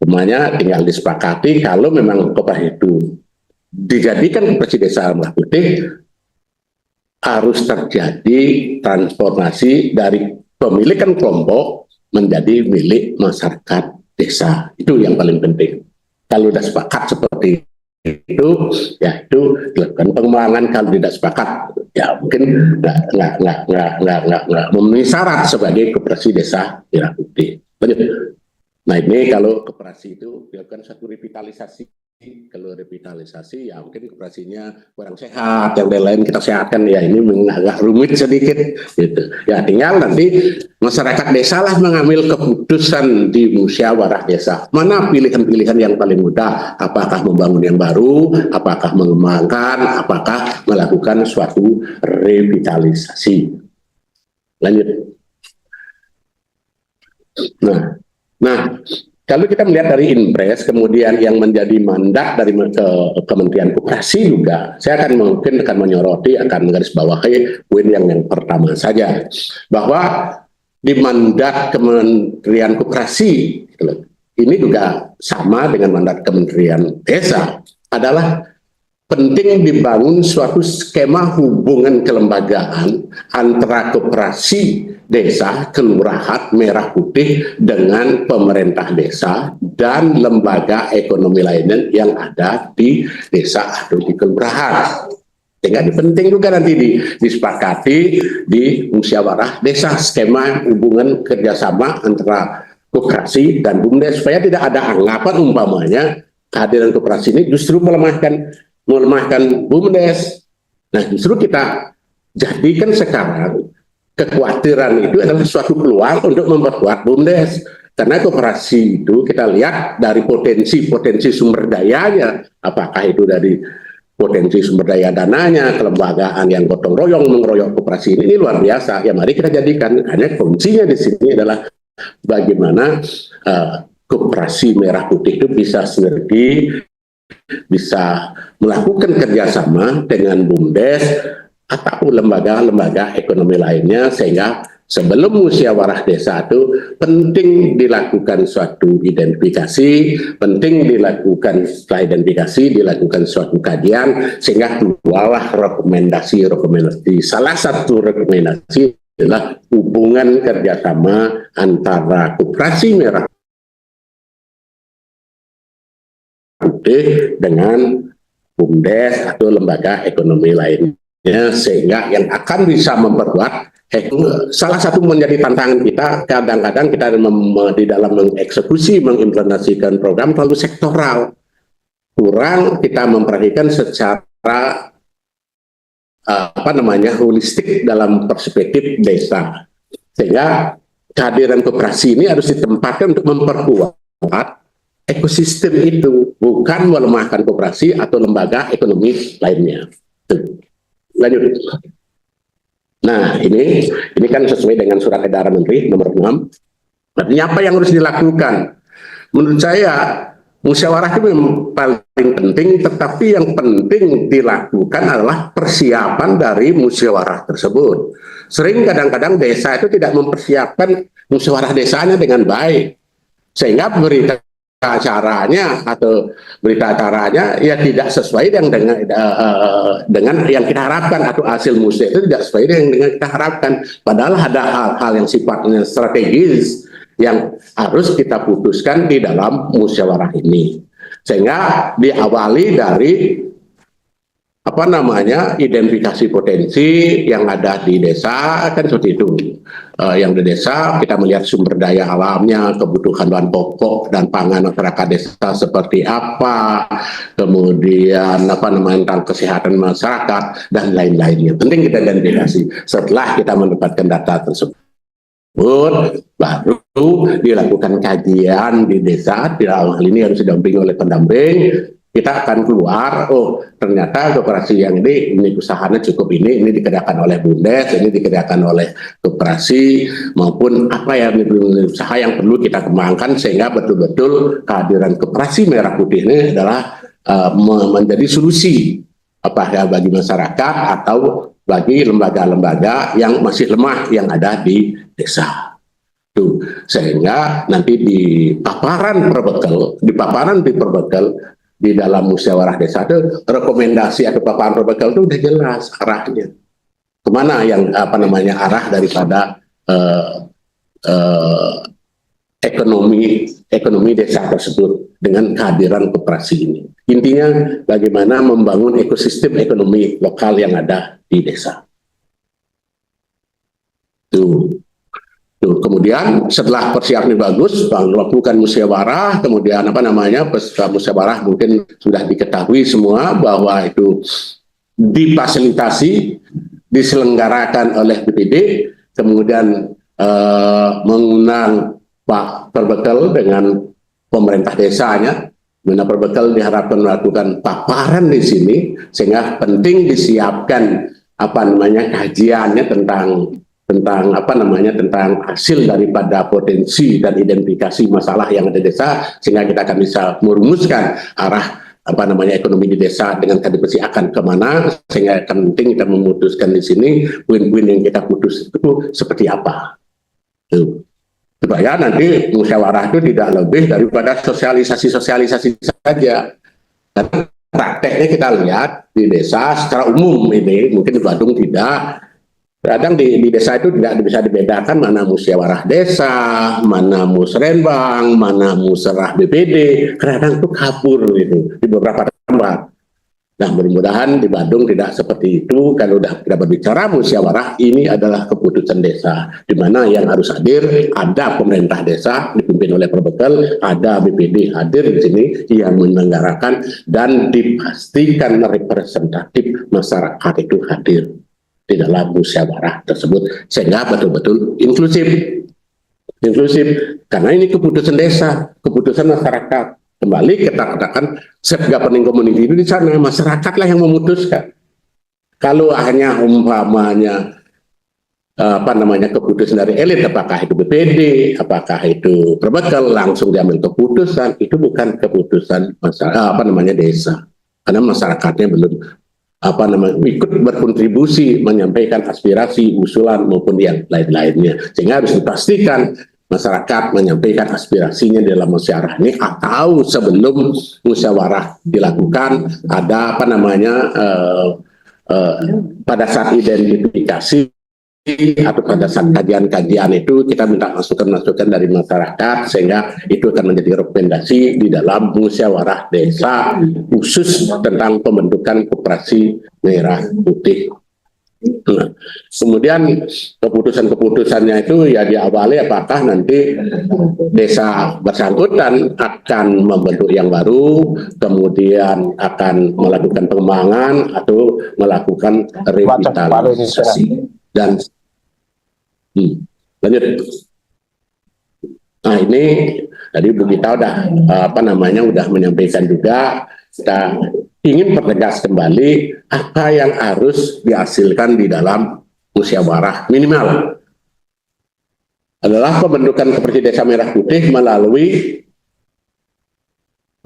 Semuanya tinggal disepakati kalau memang koperasi itu dijadikan koperasi desa merah putih, harus terjadi transformasi dari pemilikan kelompok menjadi milik masyarakat desa. Itu yang paling penting. Kalau sudah sepakat seperti itu, ya itu dilakukan pengembangan. Kalau tidak sepakat, ya mungkin nggak memenuhi syarat sebagai koperasi desa merah putih. Nah, ini kalau koperasi itu dilakukan satu revitalisasi kalau revitalisasi ya mungkin koperasinya kurang sehat, yang lain kita sehatkan ya, ini agak rumit sedikit gitu. Ya tinggal nanti masyarakat desa lah mengambil keputusan di musyawarah desa. Mana pilihan-pilihan yang paling mudah? Apakah membangun yang baru? Apakah mengembangkan? Apakah melakukan suatu revitalisasi? Lanjut. Nah, kalau kita melihat dari Inpres, kemudian yang menjadi mandat dari Kementerian Koperasi juga, saya mungkin akan menyoroti, akan menggarisbawahi poin yang pertama saja, bahwa di mandat Kementerian Koperasi ini juga sama dengan mandat Kementerian Desa, adalah penting dibangun suatu skema hubungan kelembagaan antara koperasi desa, kelurahan, merah putih dengan pemerintah desa dan lembaga ekonomi lainnya yang ada di desa atau di kelurahan. Sehingga ini penting juga nanti disepakati di musyawarah desa, skema hubungan kerjasama antara koperasi dan BUMDes, supaya tidak ada anggapan umpamanya kehadiran koperasi ini justru melemahkan BUMDes. Nah, justru kita jadikan sekarang kekhawatiran itu adalah suatu peluang untuk memperkuat BUMDes, karena koperasi itu kita lihat dari potensi sumber dayanya, apakah itu dari potensi sumber daya dananya, kelembagaan yang gotong royong mengeroyok koperasi ini luar biasa. Ya mari kita jadikan, hanya kuncinya di sini adalah bagaimana koperasi merah putih itu bisa sinergi, bisa melakukan kerjasama dengan BUMDes atau lembaga-lembaga ekonomi lainnya, sehingga sebelum musyawarah desa itu penting dilakukan suatu identifikasi, penting dilakukan setelah identifikasi dilakukan suatu kajian, sehingga keluarlah rekomendasi. Salah satu rekomendasi adalah hubungan kerjasama antara koperasi merah putih dengan BUMDes atau lembaga ekonomi lainnya, sehingga yang akan bisa memperkuat. Salah satu menjadi tantangan kita, kadang-kadang kita di dalam mengeksekusi, mengimplementasikan program terlalu sektoral, kurang kita memperhatikan secara holistik dalam perspektif desa, sehingga kehadiran koperasi ini harus ditempatkan untuk memperkuat ekosistem itu, bukan melemahkan koperasi atau lembaga ekonomi lainnya. Lanjut. Nah, ini kan sesuai dengan surat edaran Menteri nomor 6. Artinya apa yang harus dilakukan? Menurut saya, musyawarah itu memang paling penting, tetapi yang penting dilakukan adalah persiapan dari musyawarah tersebut. Sering kadang-kadang desa itu tidak mempersiapkan musyawarah desanya dengan baik, sehingga berita acaranya ya tidak sesuai dengan yang kita harapkan, atau hasil musyawarah itu tidak sesuai dengan yang kita harapkan. Padahal ada hal-hal yang sifatnya strategis yang harus kita putuskan di dalam musyawarah ini, sehingga diawali dari identifikasi potensi yang ada di desa, kan seperti itu. Yang di desa kita melihat sumber daya alamnya, kebutuhan bahan pokok dan pangan masyarakat desa seperti apa, kemudian tentang kesehatan masyarakat dan lain-lainnya. Penting kita identifikasi. Setelah kita mendapatkan data tersebut, baru dilakukan kajian di desa. Di hal ini harus didampingi oleh pendamping. Kita akan keluar, ternyata koperasi yang ini usahanya cukup, ini dikerjakan oleh BUMDes, ini dikerjakan oleh koperasi, maupun apa yang usaha yang perlu kita kembangkan, sehingga betul-betul kehadiran koperasi merah putih ini adalah menjadi solusi bagi masyarakat atau bagi lembaga-lembaga yang masih lemah yang ada di desa. Sehingga nanti di paparan perbekal di dalam musyawarah desa itu, rekomendasi atau paparan perbekal itu udah jelas arahnya kemana, yang arah daripada ekonomi desa tersebut dengan kehadiran koperasi ini. Intinya bagaimana membangun ekosistem ekonomi lokal yang ada di desa. Kemudian kemudian setelah persiapan bagus, melakukan musyawarah, kemudian musyawarah mungkin sudah diketahui semua bahwa itu difasilitasi, diselenggarakan oleh BPD, kemudian mengundang Pak Perbekel dengan pemerintah desanya. Mana Perbekel diharapkan melakukan paparan di sini, sehingga penting disiapkan kajiannya tentang hasil daripada potensi dan identifikasi masalah yang ada di desa, sehingga kita akan bisa merumuskan arah ekonomi di desa dengan KDPC akan kemana, sehingga penting kita memutuskan di sini win-win yang kita putus itu seperti apa. Supaya nanti musyawarah itu tidak lebih daripada sosialisasi saja. Karena prakteknya kita lihat di desa secara umum ini, mungkin di Badung tidak. Kadang di desa itu tidak bisa dibedakan mana musyawarah desa, mana musrenbang, mana musrah BPD. Kadang itu kabur gitu di beberapa tempat. Nah, mudah-mudahan di Badung tidak seperti itu. Kalau kita berbicara musyawarah, ini adalah keputusan desa, di mana yang harus hadir ada pemerintah desa dipimpin oleh Perbekel, ada BPD hadir di sini yang menyelenggarakan dan dipastikan representatif masyarakat itu hadir di dalam musyawarah tersebut, sehingga betul-betul inklusif karena ini keputusan desa, keputusan masyarakat. Kembali kita katakan self governing community itu di sana, masyarakatlah yang memutuskan. Kalau hanya umpamanya keputusan dari elit, apakah itu BPD, apakah itu Perbekel, langsung diambil keputusan, itu bukan keputusan desa, karena masyarakatnya belum ikut berkontribusi menyampaikan aspirasi, usulan maupun yang lain-lainnya, sehingga harus dipastikan masyarakat menyampaikan aspirasinya dalam musyawarah ini, atau sebelum musyawarah dilakukan ada pada saat identifikasi atau pada saat kajian-kajian itu kita minta masukan-masukan dari masyarakat, sehingga itu akan menjadi rekomendasi di dalam musyawarah desa khusus tentang pembentukan koperasi merah putih. Nah, kemudian keputusan-keputusannya itu ya diawali apakah nanti desa bersangkutan akan membentuk yang baru, kemudian akan melakukan pengembangan atau melakukan revitalisasi. Dan lanjut. Nah, ini tadi Bu Gita udah menyampaikan juga, kita ingin pertegas kembali apa yang harus dihasilkan di dalam musyawarah. Minimal adalah pembentukan koperasi desa merah putih melalui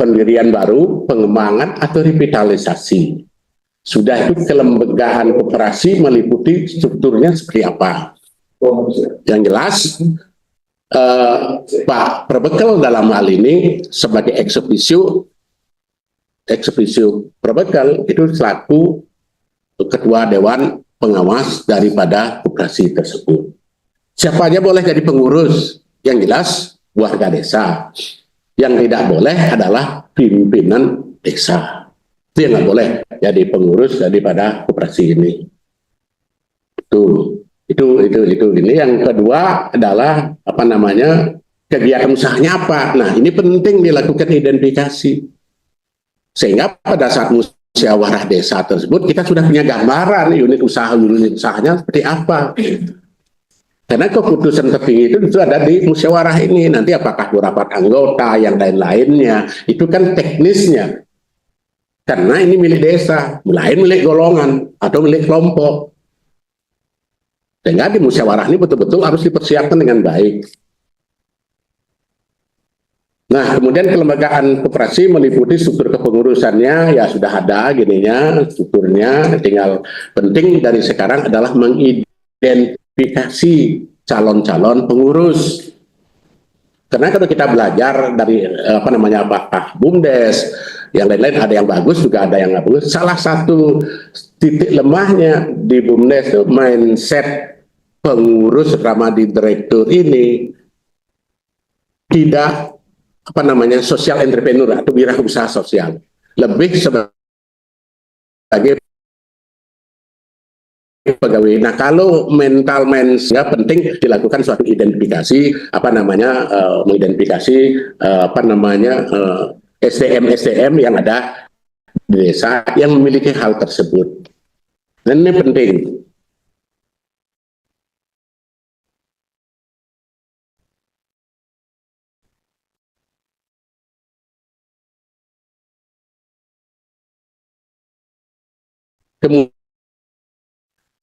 pendirian baru, pengembangan atau revitalisasi. Sudah itu kelembagaan koperasi meliputi strukturnya seperti apa. Yang jelas Pak Perbekel dalam hal ini sebagai ex officio Perbekel itu selaku ketua dewan pengawas daripada koperasi tersebut. Siapa aja boleh jadi pengurus, yang jelas warga desa. Yang tidak boleh adalah pimpinan desa. Itu yang nggak boleh jadi pengurus daripada koperasi ini. Itu ini. Yang kedua adalah kegiatan usahanya apa. Nah, ini penting dilakukan identifikasi, sehingga pada saat musyawarah desa tersebut kita sudah punya gambaran unit usahanya seperti apa. Karena keputusan tertinggi itu ada di musyawarah ini. Nanti apakah rapat anggota yang lain-lainnya itu kan teknisnya. Karena ini milik desa, lain milik golongan atau milik kelompok. Sehingga di musyawarah ini betul-betul harus dipersiapkan dengan baik. Nah, kemudian kelembagaan koperasi meliputi struktur kepengurusannya, ya sudah ada strukturnya, tinggal penting dari sekarang adalah mengidentifikasi calon-calon pengurus. Karena kalau kita belajar dari apakah BUMDes, yang lain-lain ada yang bagus juga ada yang nggak bagus. Salah satu titik lemahnya di BUMDes itu mindset pengurus di direktur ini tidak social entrepreneur atau wirausaha sosial, lebih sebagai pegawai. Nah, kalau mental ya penting dilakukan suatu identifikasi mengidentifikasi SDM yang ada di desa yang memiliki hal tersebut. Dan ini penting. Kemudian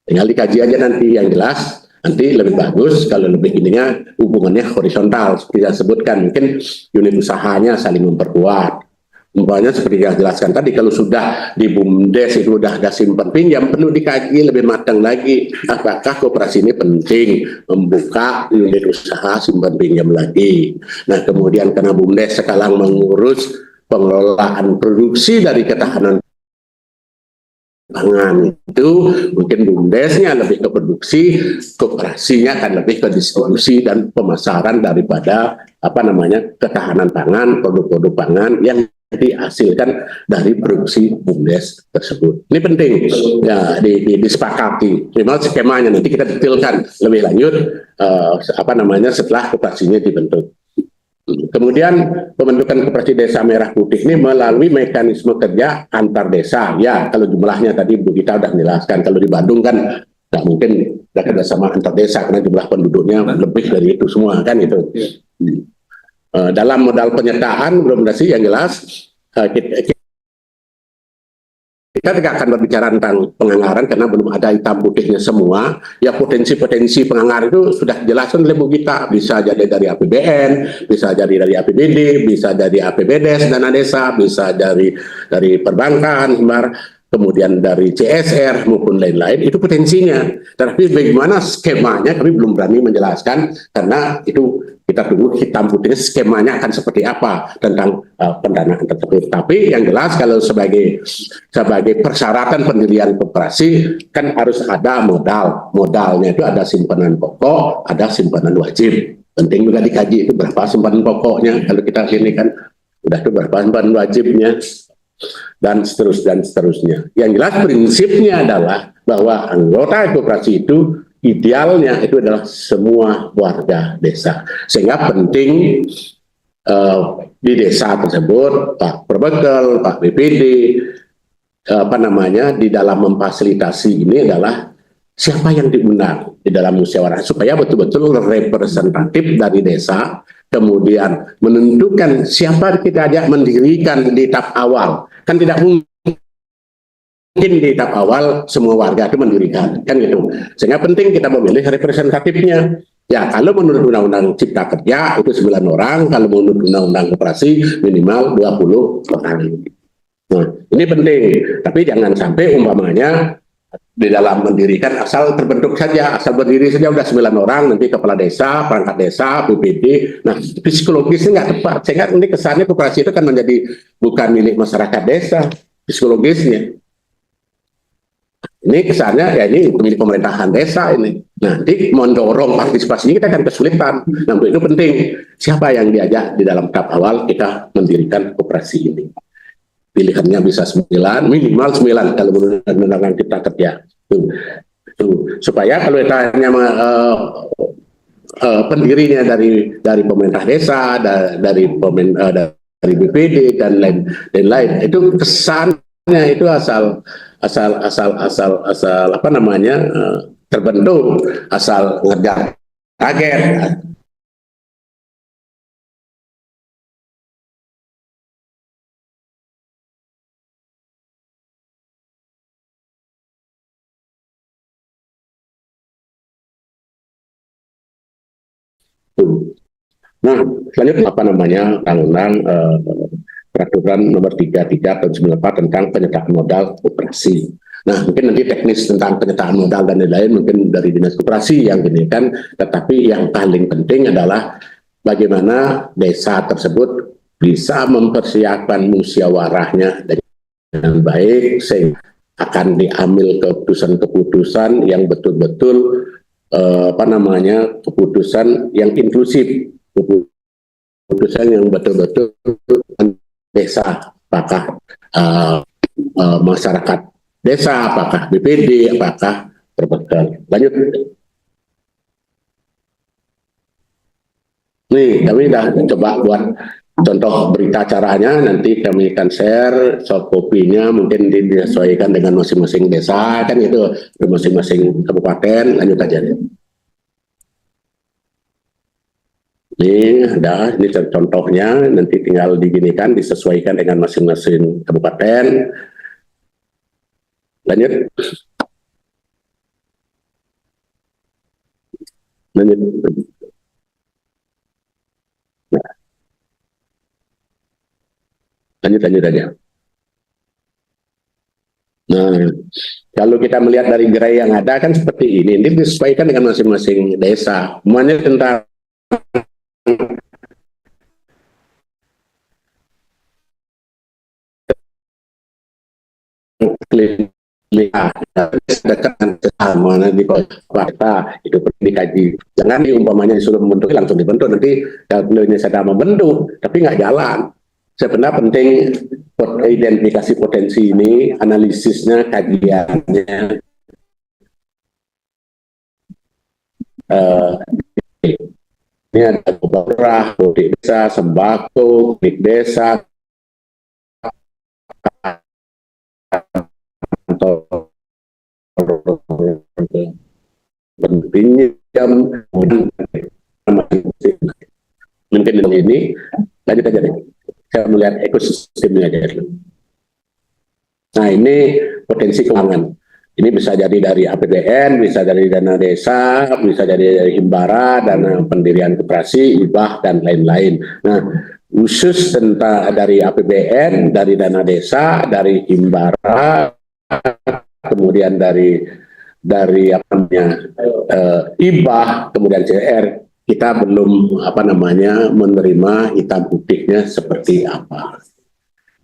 tinggal dikaji aja nanti, yang jelas nanti lebih bagus kalau lebih ininya hubungannya horizontal seperti yang sebutkan, mungkin unit usahanya saling memperkuat. Umpamanya seperti yang jelaskan tadi, kalau sudah di BUMDes itu udah ada simpan pinjam, perlu dikaji lebih matang lagi apakah koperasi ini penting membuka unit usaha simpan pinjam lagi. Nah, kemudian karena BUMDes sekarang mengurus pengelolaan produksi dari ketahanan pangan, itu mungkin BUMDesnya lebih ke produksi, koperasinya akan lebih ke distribusi dan pemasaran daripada ketahanan pangan, produk-produk pangan yang dihasilkan dari produksi BUMDes tersebut. Ini penting ya disepakati. Memang skemanya nanti kita detailkan lebih lanjut setelah koperasinya dibentuk. Kemudian pembentukan koperasi desa merah putih ini melalui mekanisme kerja antar desa. Ya, kalau jumlahnya tadi Bu Gita sudah menjelaskan. Kalau di Bandung kan nggak mungkin ada kerjasama antar desa karena jumlah penduduknya lebih dari itu semua kan itu. Dalam modal penyertaan belum sih yang jelas kita tidak akan berbicara tentang penganggaran karena belum ada hitam putihnya semua. Ya, potensi-potensi penganggaran itu sudah dijelaskan oleh Bu Gita. Bisa jadi dari APBN, bisa jadi dari APBD, bisa dari APBDes dana desa, bisa dari perbankan, kemudian dari CSR maupun lain-lain. Itu potensinya. Tapi bagaimana skemanya kami belum berani menjelaskan karena itu kita tunggu hitam putihnya skemanya akan seperti apa tentang pendanaan tersebut. Tapi yang jelas kalau sebagai persyaratan pendirian koperasi kan harus ada modal. Modalnya itu ada simpanan pokok, ada simpanan wajib. Penting juga dikaji itu berapa simpanan pokoknya. Kalau kita sini kan udah itu berapa simpanan wajibnya dan seterusnya. Yang jelas prinsipnya adalah bahwa anggota koperasi itu idealnya itu adalah semua warga desa. Sehingga penting di desa tersebut Pak Perbekel, Pak BPD di dalam memfasilitasi ini adalah siapa yang diundang di dalam musyawarah supaya betul-betul representatif dari desa, kemudian menentukan siapa kita ajak mendirikan di tahap awal. Kan tidak mungkin di tahap awal semua warga itu mendirikan, kan gitu. Sehingga penting kita memilih representatifnya. Ya, kalau menurut Undang-Undang Cipta Kerja itu 9 orang, kalau menurut Undang-Undang Koperasi minimal 20 orang. Nah, ini penting. Tapi jangan sampai umpamanya di dalam mendirikan asal terbentuk saja, asal berdiri saja udah 9 orang, nanti kepala desa, perangkat desa, BPD. Nah, psikologisnya nggak tepat. Sehingga ini kesannya koperasi itu kan menjadi bukan milik masyarakat desa, psikologisnya. Ini kesannya ya ini milik pemerintahan desa ini. Nanti mendorong partisipasinya kita akan kesulitan. Nah, untuk itu penting siapa yang diajak di dalam tahap awal kita mendirikan koperasi ini. Pilihannya bisa 9, minimal 9 kalau menurut Undang-Undang Cipta Kerja. Supaya kalau ditanya pendirinya dari pemerintah desa, dari BPD dan lain-lain, itu kesannya itu asal terbentuk, asal ngerjain kaget. Nah, selanjutnya Undang-Undang Peraturan Nomor 33 Tahun 94 tentang penyertaan modal koperasi. Nah, mungkin nanti teknis tentang penyertaan modal dan lain-lain mungkin dari Dinas Koperasi yang gini kan, tetapi yang paling penting adalah bagaimana desa tersebut bisa mempersiapkan musyawarahnya dengan baik sehingga akan diambil keputusan-keputusan yang betul-betul keputusan yang inklusif, keputusan yang betul-betul desa, apakah masyarakat desa, apakah BPD, apakah berbekal. Lanjut. Nih, kami dah coba buat contoh berita acaranya, nanti kami akan share soft copy-nya, mungkin disesuaikan dengan masing-masing desa, kan itu, masing-masing kabupaten. Lanjut aja. Ini ada, ini contohnya, nanti tinggal diginikan, disesuaikan dengan masing-masing kabupaten. Lanjut. Lanjut. Lanjut aja. Nah, kalau kita melihat dari gerai yang ada kan seperti ini disesuaikan dengan masing-masing desa. Semuanya tentang dekat mana di kota itu perlu dikaji. Jangan diumpamanya disuruh membentuk langsung dibentuk, nanti kalau sedang membentuk tapi nggak jalan. Sebenarnya penting identifikasi potensi ini, analisisnya, kajiannya. Ini ada beberapa politik desa, sembako, politik desa, atau pinjam, mungkin ini lanjut aja deh. Saya melihat ekosistemnya aja. Nah, ini potensi keuangan. Ini bisa jadi dari APBN, bisa dari dana desa, bisa jadi dari himbara, dana pendirian koperasi, hibah, dan lain-lain. Nah, khusus tentang dari APBN, dari dana desa, dari himbara, kemudian dari apa namanya hibah, kemudian CR, kita belum menerima hitam putihnya seperti apa.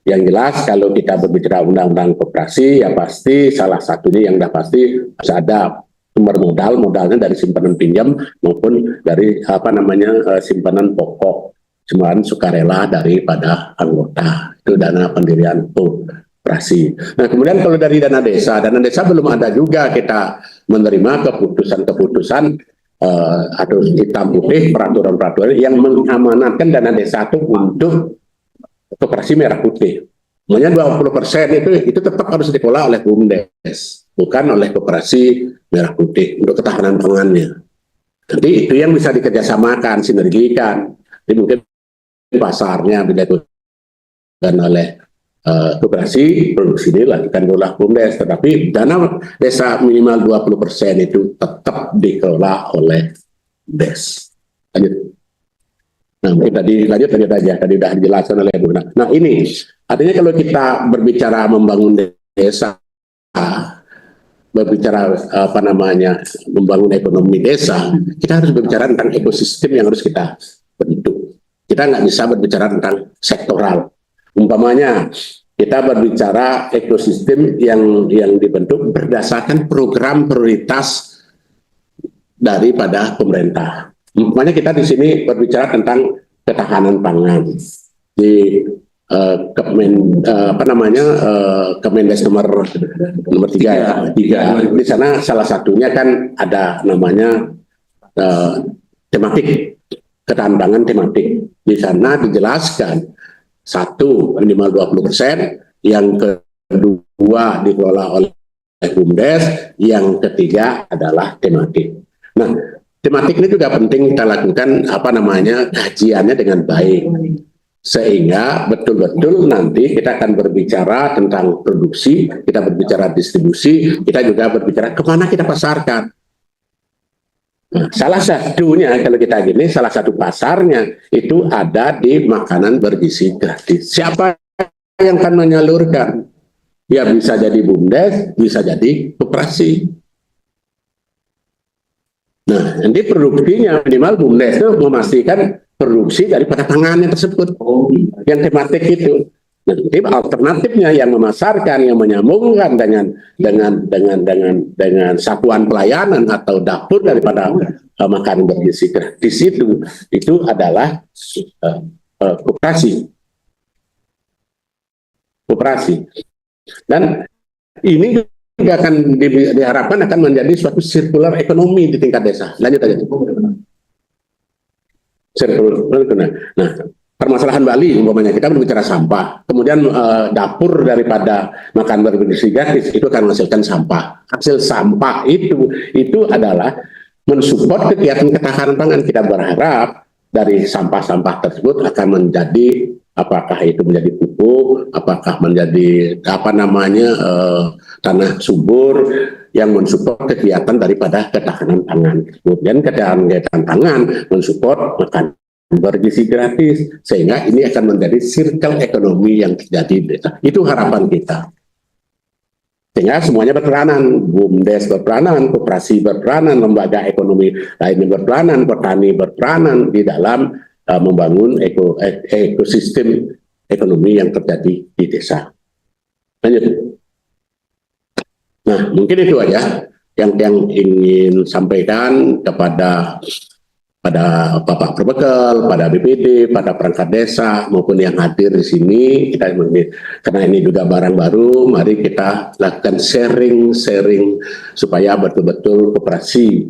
Yang jelas kalau kita berbicara undang-undang koperasi, ya pasti salah satunya yang pasti harus ada sumber modalnya dari simpanan pinjam maupun dari simpanan pokok, simpanan sukarela daripada anggota, itu dana pendirian koperasi. Nah, kemudian kalau dari dana desa belum ada juga kita menerima keputusan atau hitam putih peraturan-peraturan yang mengamanatkan dana desa itu untuk koperasi merah putih. Makanya 20% itu tetap harus dikelola oleh BUMDes, bukan oleh koperasi merah putih untuk ketahanan pangannya. Nanti itu yang bisa dikerjasamakan, sinergikan. Jadi mungkin pasarnya dilakukan oleh koperasi, produksi dilakukan oleh BUMDes, tetapi dana desa minimal 20% itu tetap dikelola oleh BUMDes. Lanjut. Nah, mungkin tadi lanjut aja, tadi sudah dijelaskan oleh Bu. Nah, ini artinya kalau kita berbicara membangun desa, berbicara membangun ekonomi desa, kita harus berbicara tentang ekosistem yang harus kita bentuk. Kita nggak bisa berbicara tentang sektoral. Umpamanya kita berbicara ekosistem yang dibentuk berdasarkan program prioritas daripada pemerintah. Makanya kita di sini berbicara tentang ketahanan pangan di Kemendes nomor 3 ya. Di sana salah satunya kan ada namanya tematik, ketahanan pangan tematik. Di sana dijelaskan satu minimal 20%, yang kedua dikelola oleh BUMDes, yang ketiga adalah tematik. Nah, tematik ini juga penting kita lakukan kajiannya dengan baik, sehingga betul-betul nanti kita akan berbicara tentang produksi, kita berbicara distribusi, kita juga berbicara kemana kita pasarkan. Nah, salah satunya kalau kita gini, salah satu pasarnya itu ada di makanan bergizi gratis. Siapa yang akan menyalurkan? Ya bisa jadi BUMDes, bisa jadi koperasi. Nah, nanti produksinya minimal BUMDes itu memastikan produksi daripada pangannya tersebut, yang tematik itu. Nah, nanti alternatifnya yang memasarkan, yang menyambungkan dengan satuan pelayanan atau dapur daripada makanan bergizi gratis itu adalah koperasi. Dan ini akan diharapkan akan menjadi suatu sirkular ekonomi di tingkat desa. Lanjut aja. Nah, permasalahan Bali, umpamanya kita berbicara sampah, kemudian dapur daripada makan berbersih gratis itu akan menghasilkan sampah. Hasil sampah itu adalah mensupport kegiatan ketahanan pangan. Kita berharap dari sampah-sampah tersebut akan menjadi, apakah itu menjadi pupuk, apakah menjadi tanah subur yang mensupport kegiatan daripada ketahanan pangan. Kemudian ketahanan pangan mensupport makan bergizi gratis, sehingga ini akan menjadi circle ekonomi yang terjadi di desa. Itu harapan kita. Sehingga semuanya berperanan, BUMDes berperanan, koperasi berperanan, lembaga ekonomi lainnya berperanan, petani berperanan di dalam membangun ekosistem ekonomi yang terjadi di desa. Lanjut. Nah, mungkin itu aja yang ingin sampaikan kepada Bapak Perbekel, pada BPD, pada perangkat desa maupun yang hadir di sini. Karena ini juga barang baru, mari kita lakukan sharing supaya betul-betul koperasi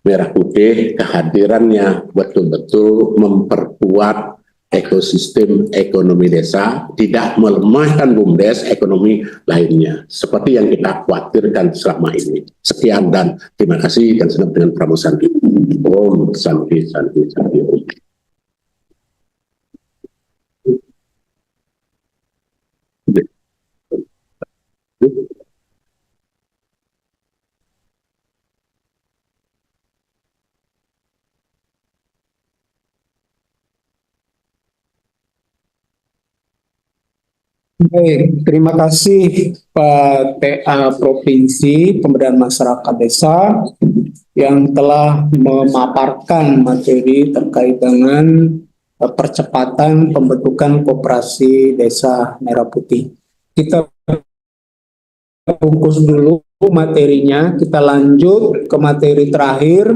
Merah Putih kehadirannya betul-betul memperkuat ekosistem ekonomi desa, tidak melemahkan BUMDes ekonomi lainnya, seperti yang kita khawatirkan selama ini. Sekian dan terima kasih, dan senang dengan Prabowo Sandi. Om Santi Santi Santi Om. Baik, terima kasih Pak TA Provinsi Pemberdayaan Masyarakat Desa yang telah memaparkan materi terkait dengan percepatan pembentukan koperasi Desa Merah Putih. Kita bungkus dulu materinya, kita lanjut ke materi terakhir.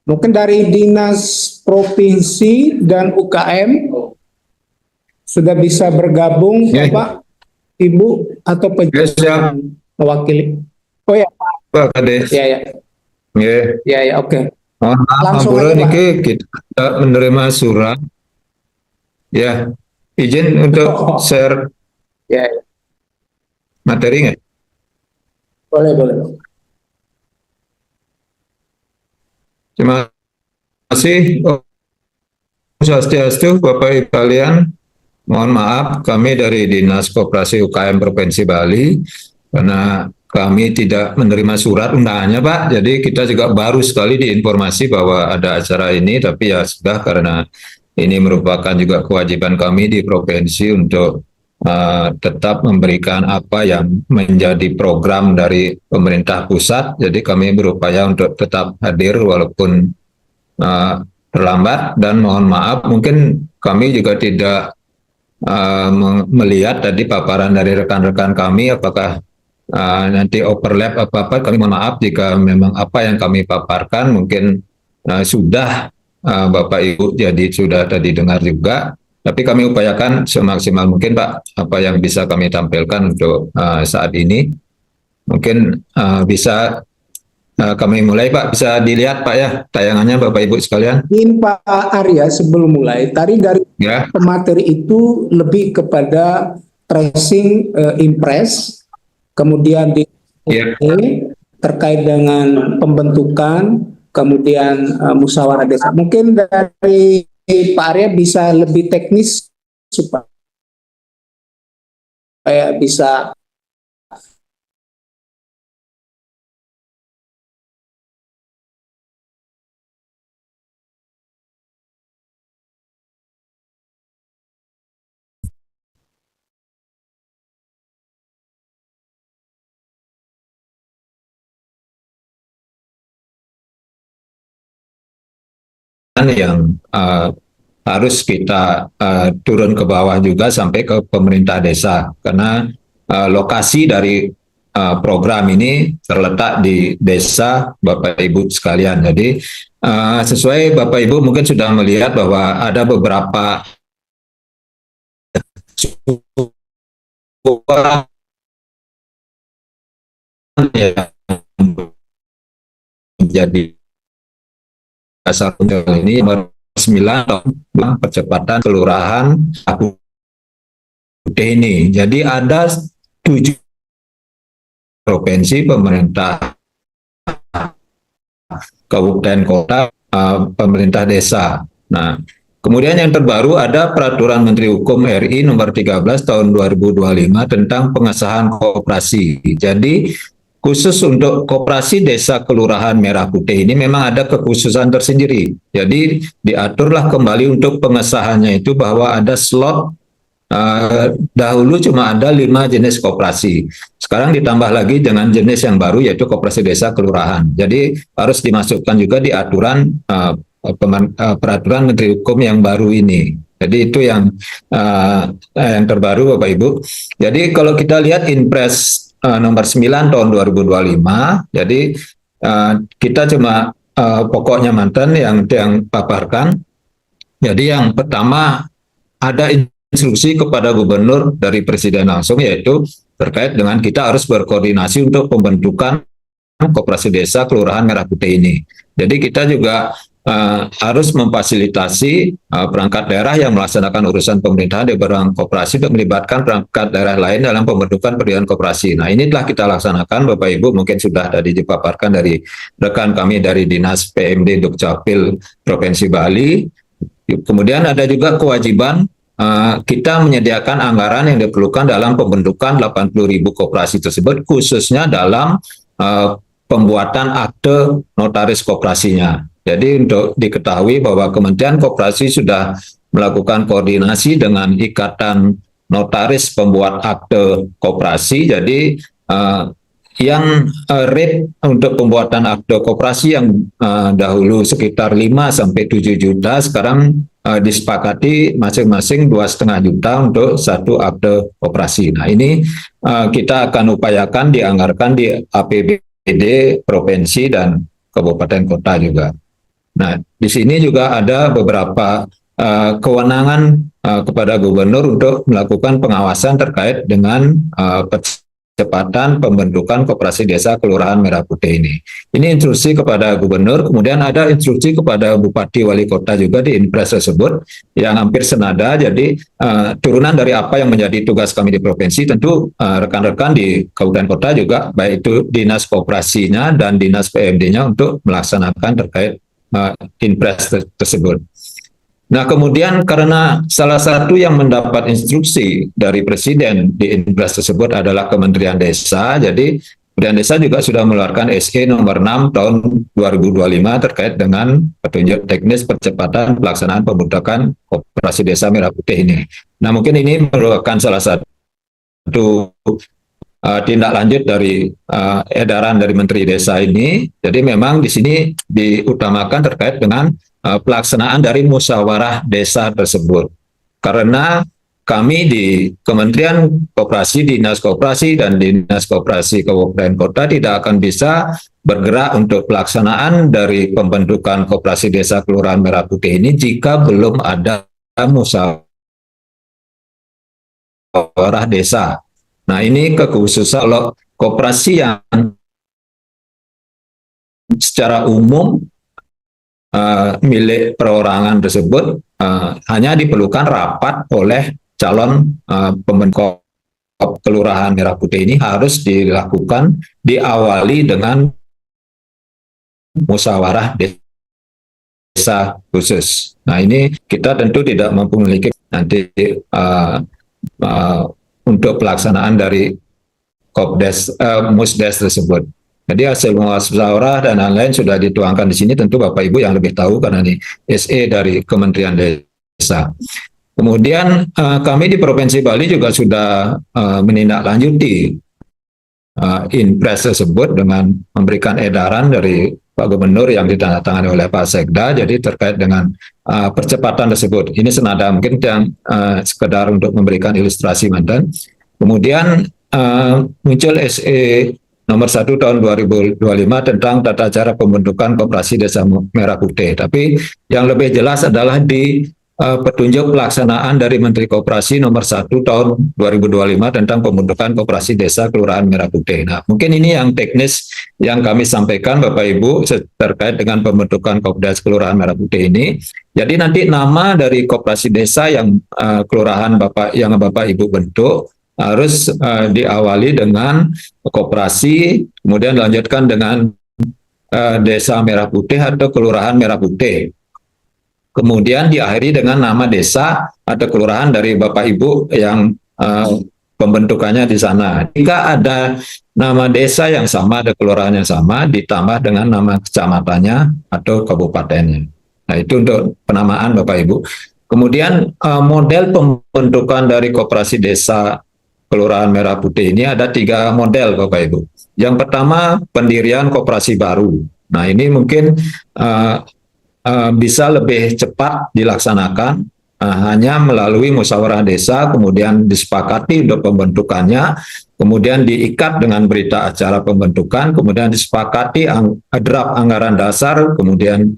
Mungkin dari Dinas Provinsi dan UKM sudah bisa bergabung, Bapak, Ibu, atau penjelasan mewakili. Oh ya, Pak Kades. ya, oke. Langsung aja, Pak. Kita menerima surat. Ya, izin untuk share materi nggak? Boleh. Terima kasih. Swastiastu, Bapak Ibu kalian. Mohon maaf, kami dari Dinas Koperasi UKM Provinsi Bali, karena kami tidak menerima surat undangannya, Pak. Jadi kita juga baru sekali diinformasi bahwa ada acara ini, tapi ya sudah, karena ini merupakan juga kewajiban kami di provinsi untuk tetap memberikan apa yang menjadi program dari pemerintah pusat. Jadi kami berupaya untuk tetap hadir walaupun terlambat, dan mohon maaf, mungkin kami juga tidak melihat tadi paparan dari rekan-rekan kami, apakah nanti overlap apa-apa. Kami mohon maaf jika memang apa yang kami paparkan mungkin sudah Bapak Ibu jadi sudah tadi dengar juga, tapi kami upayakan semaksimal mungkin, Pak, apa yang bisa kami tampilkan untuk saat ini. Mungkin bisa kami mulai, Pak. Bisa dilihat, Pak, ya, tayangannya, Bapak Ibu sekalian. Ini Pak Arya, sebelum mulai, tadi dari pemateri itu lebih kepada tracing impress, kemudian terkait dengan pembentukan, kemudian musyawarah desa. Mungkin dari Pak Arya bisa lebih teknis supaya bisa yang harus kita turun ke bawah juga sampai ke pemerintah desa, karena lokasi dari program ini terletak di desa, Bapak Ibu sekalian. Jadi sesuai Bapak Ibu mungkin sudah melihat bahwa ada beberapa yang menjadi dasar untuk ini nomor 9 tahun percepatan kelurahan Aku Putih ini. Jadi ada 7 provinsi, pemerintah kabupaten kota, pemerintah desa. Nah, kemudian yang terbaru ada Peraturan Menteri Hukum RI nomor 13 tahun 2025 tentang pengesahan koperasi. Jadi khusus untuk koperasi desa kelurahan Merah Putih ini memang ada kekhususan tersendiri. Jadi diaturlah kembali untuk pengesahannya itu bahwa ada slot. Dahulu cuma ada 5 jenis koperasi. Sekarang ditambah lagi dengan jenis yang baru yaitu koperasi desa kelurahan. Jadi harus dimasukkan juga di aturan peraturan Menteri Hukum yang baru ini. Jadi itu yang terbaru Bapak Ibu. Jadi kalau kita lihat Inpres nomor 9 tahun 2025, jadi kita cuma pokoknya mantan yang paparkan. Jadi yang pertama ada instruksi kepada gubernur dari presiden langsung, yaitu terkait dengan kita harus berkoordinasi untuk pembentukan koperasi desa kelurahan Merah Putih ini. Jadi kita juga harus memfasilitasi perangkat daerah yang melaksanakan urusan pemerintahan di bidang koperasi untuk melibatkan perangkat daerah lain dalam pembentukan periodan koperasi. Nah, ini telah kita laksanakan, Bapak Ibu, mungkin sudah tadi dipaparkan dari rekan kami dari Dinas PMD Dukcapil Provinsi Bali. Kemudian ada juga kewajiban kita menyediakan anggaran yang diperlukan dalam pembentukan 80.000 koperasi tersebut, khususnya dalam pembuatan akte notaris koperasinya. Jadi untuk diketahui bahwa Kementerian Koperasi sudah melakukan koordinasi dengan Ikatan Notaris Pembuat Akte Koperasi. Jadi yang rate untuk pembuatan akte koperasi yang dahulu sekitar 5-7 juta, sekarang disepakati masing-masing 2,5 juta untuk satu akte koperasi. Nah, ini kita akan upayakan dianggarkan di APBD provinsi dan kabupaten kota juga. Nah, di sini juga ada beberapa kewenangan kepada gubernur untuk melakukan pengawasan terkait dengan percepatan pembentukan koperasi desa kelurahan Merah Putih ini. Ini instruksi kepada gubernur, kemudian ada instruksi kepada bupati wali kota juga di Inpres tersebut yang hampir senada. Jadi turunan dari apa yang menjadi tugas kami di provinsi, tentu rekan-rekan di kabupaten kota juga, baik itu dinas koperasinya dan dinas PMD-nya untuk melaksanakan terkait Inpres tersebut. Nah, kemudian karena salah satu yang mendapat instruksi dari Presiden di Inpres tersebut adalah Kementerian Desa, jadi Kementerian Desa juga sudah mengeluarkan SE nomor 6 tahun 2025 terkait dengan petunjuk teknis percepatan pelaksanaan pembentukan koperasi desa Merah Putih ini. Nah, mungkin ini merupakan salah satu tindak lanjut dari edaran dari Menteri Desa ini. Jadi memang di sini diutamakan terkait dengan pelaksanaan dari musyawarah desa tersebut. Karena kami di Kementerian Koperasi, Dinas Koperasi, dan Dinas Koperasi Kabupaten Kota tidak akan bisa bergerak untuk pelaksanaan dari pembentukan koperasi desa kelurahan Merah Putih ini jika belum ada musyawarah desa. Nah, ini kekhususan kalau koperasi yang secara umum milik perorangan tersebut hanya diperlukan rapat oleh calon pembentuk kelurahan Merah Putih ini harus dilakukan diawali dengan musyawarah desa khusus. Nah, ini kita tentu tidak mampu memiliki nanti untuk pelaksanaan dari musdes tersebut. Jadi hasil musyawarah dan lain-lain sudah dituangkan di sini, tentu Bapak Ibu yang lebih tahu karena ini SE dari Kementerian Desa. Kemudian kami di Provinsi Bali juga sudah menindaklanjuti Inpres tersebut dengan memberikan edaran dari Pak Gubernur yang ditandatangani oleh Pak Sekda, jadi terkait dengan percepatan tersebut. Ini senada mungkin yang sekedar untuk memberikan ilustrasi mantan. Kemudian muncul SE nomor 1 tahun 2025 tentang tata cara pembentukan koperasi desa Merah Putih. Tapi yang lebih jelas adalah di petunjuk pelaksanaan dari Menteri Koperasi nomor 1 tahun 2025 tentang pembentukan koperasi desa Kelurahan Merah Putih. Nah, mungkin ini yang teknis yang kami sampaikan Bapak Ibu terkait dengan pembentukan Koperasi Kelurahan Merah Putih ini. Jadi nanti nama dari koperasi desa yang kelurahan Bapak Ibu bentuk harus diawali dengan koperasi, kemudian dilanjutkan dengan Desa Merah Putih atau Kelurahan Merah Putih. Kemudian diakhiri dengan nama desa atau kelurahan dari Bapak Ibu yang pembentukannya di sana. Jika ada nama desa yang sama, ada kelurahan yang sama, ditambah dengan nama kecamatannya atau kabupatennya. Nah, itu untuk penamaan Bapak Ibu. Kemudian model pembentukan dari koperasi desa Kelurahan Merah Putih ini ada 3 model Bapak Ibu. Yang pertama, pendirian koperasi baru. Nah, ini mungkin bisa lebih cepat dilaksanakan hanya melalui musyawarah desa, kemudian disepakati untuk pembentukannya, kemudian diikat dengan berita acara pembentukan, kemudian disepakati draft anggaran dasar, kemudian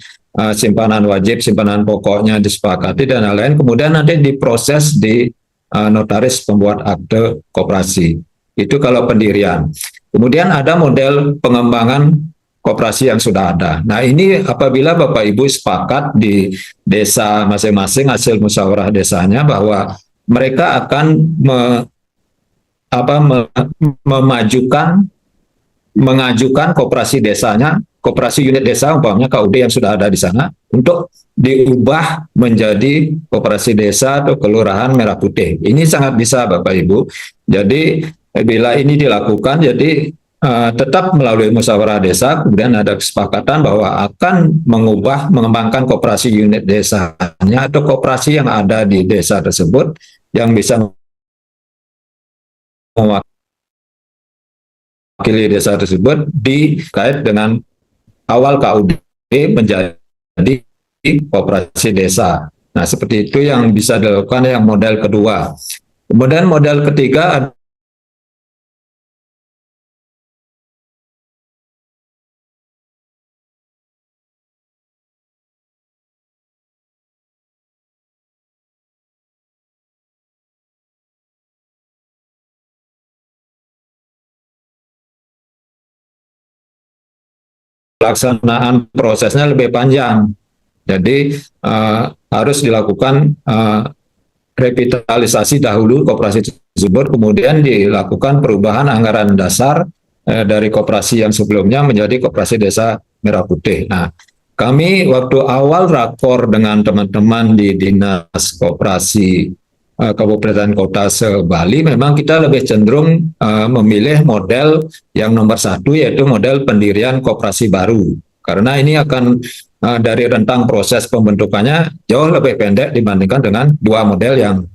simpanan wajib, simpanan pokoknya disepakati dan lain-lain, kemudian nanti diproses di notaris pembuat akte koperasi. Itu kalau pendirian. Kemudian ada model pengembangan koperasi yang sudah ada. Nah, ini apabila Bapak Ibu sepakat di desa masing-masing hasil musyawarah desanya bahwa mereka akan mengajukan koperasi desanya, koperasi unit desa umpamanya KUD yang sudah ada di sana untuk diubah menjadi koperasi desa atau kelurahan Merah Putih. Ini sangat bisa Bapak Ibu. Jadi bila ini dilakukan, jadi tetap melalui musyawarah desa, kemudian ada kesepakatan bahwa akan mengembangkan koperasi unit desanya atau koperasi yang ada di desa tersebut yang bisa mewakili desa tersebut dikait dengan awal KUD menjadi koperasi desa. Nah, seperti itu yang bisa dilakukan yang model kedua. Kemudian model ketiga pelaksanaan prosesnya lebih panjang. Jadi harus dilakukan revitalisasi dahulu koperasi tersebut, kemudian dilakukan perubahan anggaran dasar dari koperasi yang sebelumnya menjadi koperasi desa Merah Putih. Nah, kami waktu awal rakor dengan teman-teman di Dinas Koperasi Kabupaten Kota se-Bali, memang kita lebih cenderung memilih model yang nomor 1, yaitu model pendirian koperasi baru. Karena ini akan dari rentang proses pembentukannya jauh lebih pendek dibandingkan dengan 2 model yang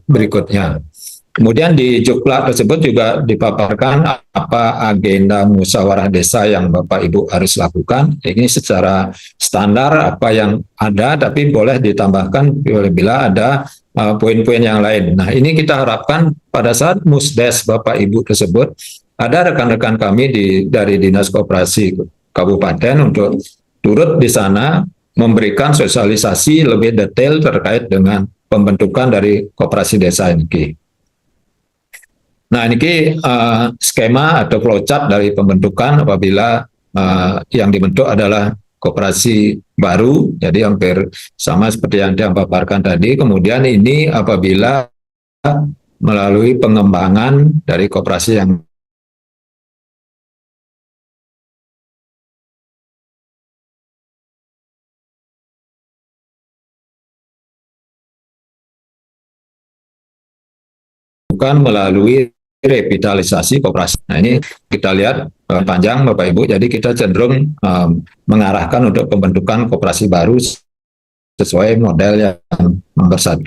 berikutnya. Kemudian di Juklat tersebut juga dipaparkan apa agenda musyawarah desa yang Bapak Ibu harus lakukan. Ini secara standar apa yang ada, tapi boleh ditambahkan bila ada poin-poin yang lain. Nah, ini kita harapkan pada saat musdes Bapak Ibu tersebut, ada rekan-rekan kami dari Dinas Koperasi Kabupaten untuk turut di sana memberikan sosialisasi lebih detail terkait dengan pembentukan dari koperasi desa ini. Nah, ini skema atau flowchart dari pembentukan apabila yang dibentuk adalah koperasi baru, jadi hampir sama seperti yang dipaparkan tadi. Kemudian ini apabila melalui pengembangan dari koperasi yang bukan melalui revitalisasi koperasi. Nah, ini kita lihat panjang Bapak Ibu, jadi kita cenderung mengarahkan untuk pembentukan koperasi baru sesuai model yang nomor 1.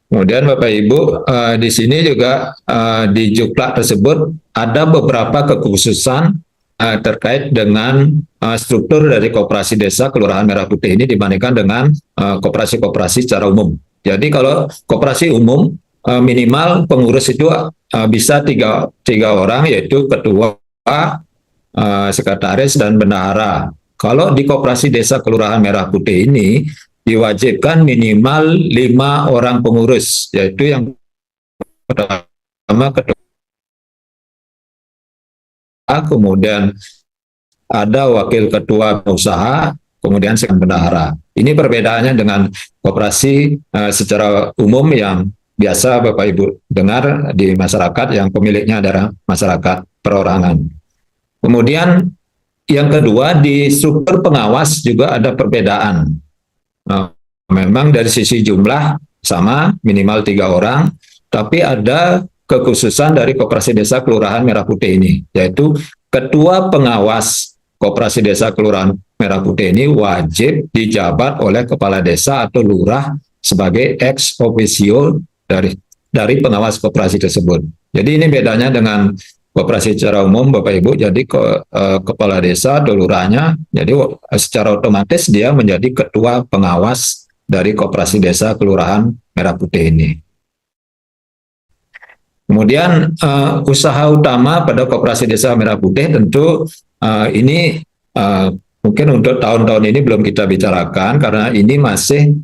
Kemudian Bapak Ibu, di sini juga di Juklat tersebut ada beberapa kekhususan terkait dengan struktur dari koperasi desa Kelurahan Merah Putih ini dibandingkan dengan koperasi-koperasi secara umum. Jadi kalau koperasi umum minimal pengurus itu bisa tiga orang, yaitu ketua, sekretaris, dan bendahara. Kalau di koperasi desa kelurahan Merah Putih ini diwajibkan minimal 5 orang pengurus, yaitu yang pertama ketua, kemudian ada wakil ketua usaha, kemudian sekretaris bendahara. Ini perbedaannya dengan koperasi secara umum yang biasa Bapak Ibu dengar di masyarakat yang pemiliknya adalah masyarakat perorangan. Kemudian yang kedua, di struktur pengawas juga ada perbedaan. Memang dari sisi jumlah sama, minimal 3 orang, tapi ada kekhususan dari Koperasi Desa Kelurahan Merah Putih ini, yaitu ketua pengawas Koperasi Desa Kelurahan Merah Putih ini wajib dijabat oleh kepala desa atau lurah sebagai ex officio dari pengawas koperasi tersebut. Jadi ini bedanya dengan koperasi secara umum, Bapak Ibu. Jadi kepala desa atau lurahnya, jadi secara otomatis dia menjadi ketua pengawas dari Koperasi Desa Kelurahan Merah Putih ini. Kemudian usaha utama pada Koperasi Desa Merah Putih tentu ini mungkin untuk tahun-tahun ini belum kita bicarakan karena ini masih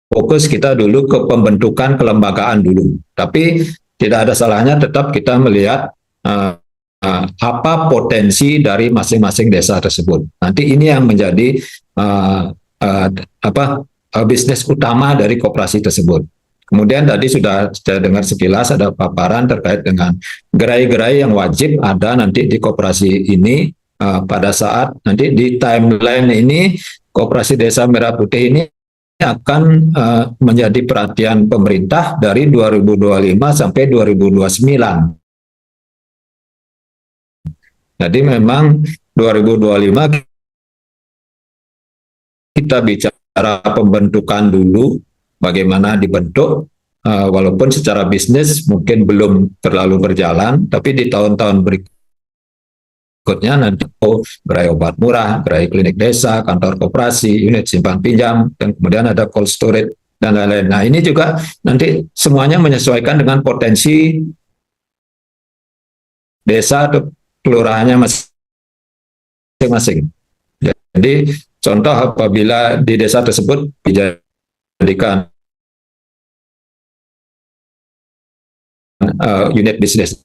fokus kita dulu ke pembentukan kelembagaan dulu. Tapi tidak ada salahnya tetap kita melihat apa potensi dari masing-masing desa tersebut. Nanti ini yang menjadi bisnis utama dari koperasi tersebut. Kemudian tadi sudah dengar sekilas ada paparan terkait dengan gerai-gerai yang wajib ada nanti di koperasi ini pada saat nanti di timeline ini Koperasi Desa Merah Putih ini akan menjadi perhatian pemerintah dari 2025 sampai 2029. Jadi memang 2025 kita bicara pembentukan dulu, bagaimana dibentuk, walaupun secara bisnis mungkin belum terlalu berjalan, tapi di tahun-tahun berikutnya nanti gerai obat murah, gerai klinik desa, kantor koperasi, unit simpan pinjam, dan kemudian ada cold storage, dan lain-lain. Nah ini juga nanti semuanya menyesuaikan dengan potensi desa atau kelurahannya masing-masing. Jadi contoh apabila di desa tersebut dijadikan unit bisnisnya,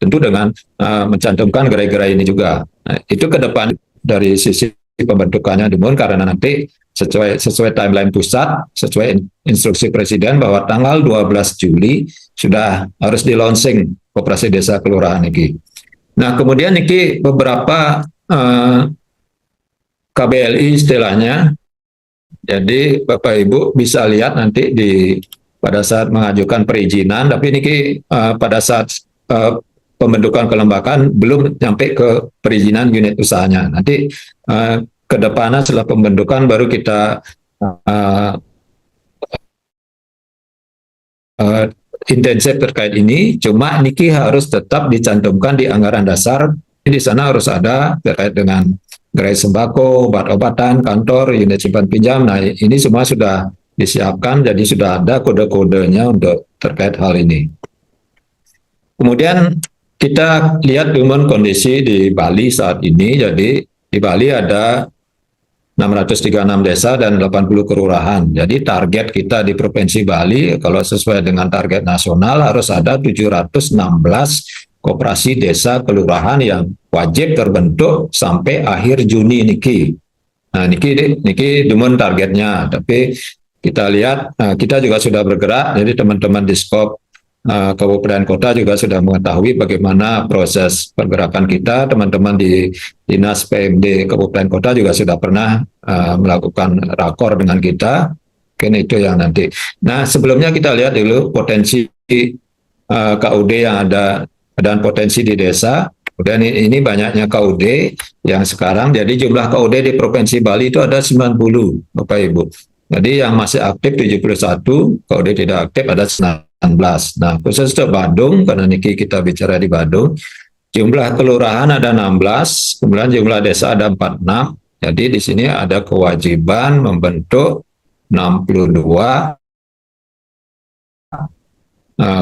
tentu dengan mencantumkan gerai-gerai ini juga. Nah, itu ke depan dari sisi pembentukannya dimun karena nanti sesuai timeline pusat, sesuai instruksi Presiden bahwa tanggal 12 Juli sudah harus di launching Koperasi Desa Kelurahan ini. Nah, kemudian ini beberapa KBLI istilahnya. Jadi Bapak Ibu bisa lihat nanti pada saat mengajukan perizinan, tapi ini pada saat pembentukan kelembagaan belum sampai ke perizinan unit usahanya. Nanti ke depannya setelah pembentukan baru kita intensif terkait ini. Cuma niki harus tetap dicantumkan di anggaran dasar. Di sana harus ada terkait dengan gerai sembako, obat-obatan, kantor, unit simpan pinjam. Nah ini semua sudah disiapkan, jadi sudah ada kode-kodenya untuk terkait hal ini. Kemudian kita lihat dengan kondisi di Bali saat ini. Jadi di Bali ada 636 desa dan 80 kelurahan. Jadi target kita di Provinsi Bali kalau sesuai dengan target nasional harus ada 716 koperasi desa kelurahan yang wajib terbentuk sampai akhir Juni niki. Nah niki demun targetnya. Tapi kita lihat kita juga sudah bergerak. Jadi teman-teman di skop Kabupaten Kota juga sudah mengetahui bagaimana proses pergerakan kita. Teman-teman di Dinas PMD Kabupaten Kota juga sudah pernah melakukan rakor dengan kita. Mungkin itu yang nanti. Nah, sebelumnya kita lihat dulu potensi KUD yang ada dan potensi di desa. Kemudian ini banyaknya KUD yang sekarang. Jadi jumlah KUD di Provinsi Bali itu ada 90, Bapak Ibu. Jadi yang masih aktif 71, KUD tidak aktif ada 19. Nah, khusus untuk Badung, karena niki kita bicara di Badung, jumlah kelurahan ada 16, kemudian jumlah desa ada 46. Jadi di sini ada kewajiban membentuk 62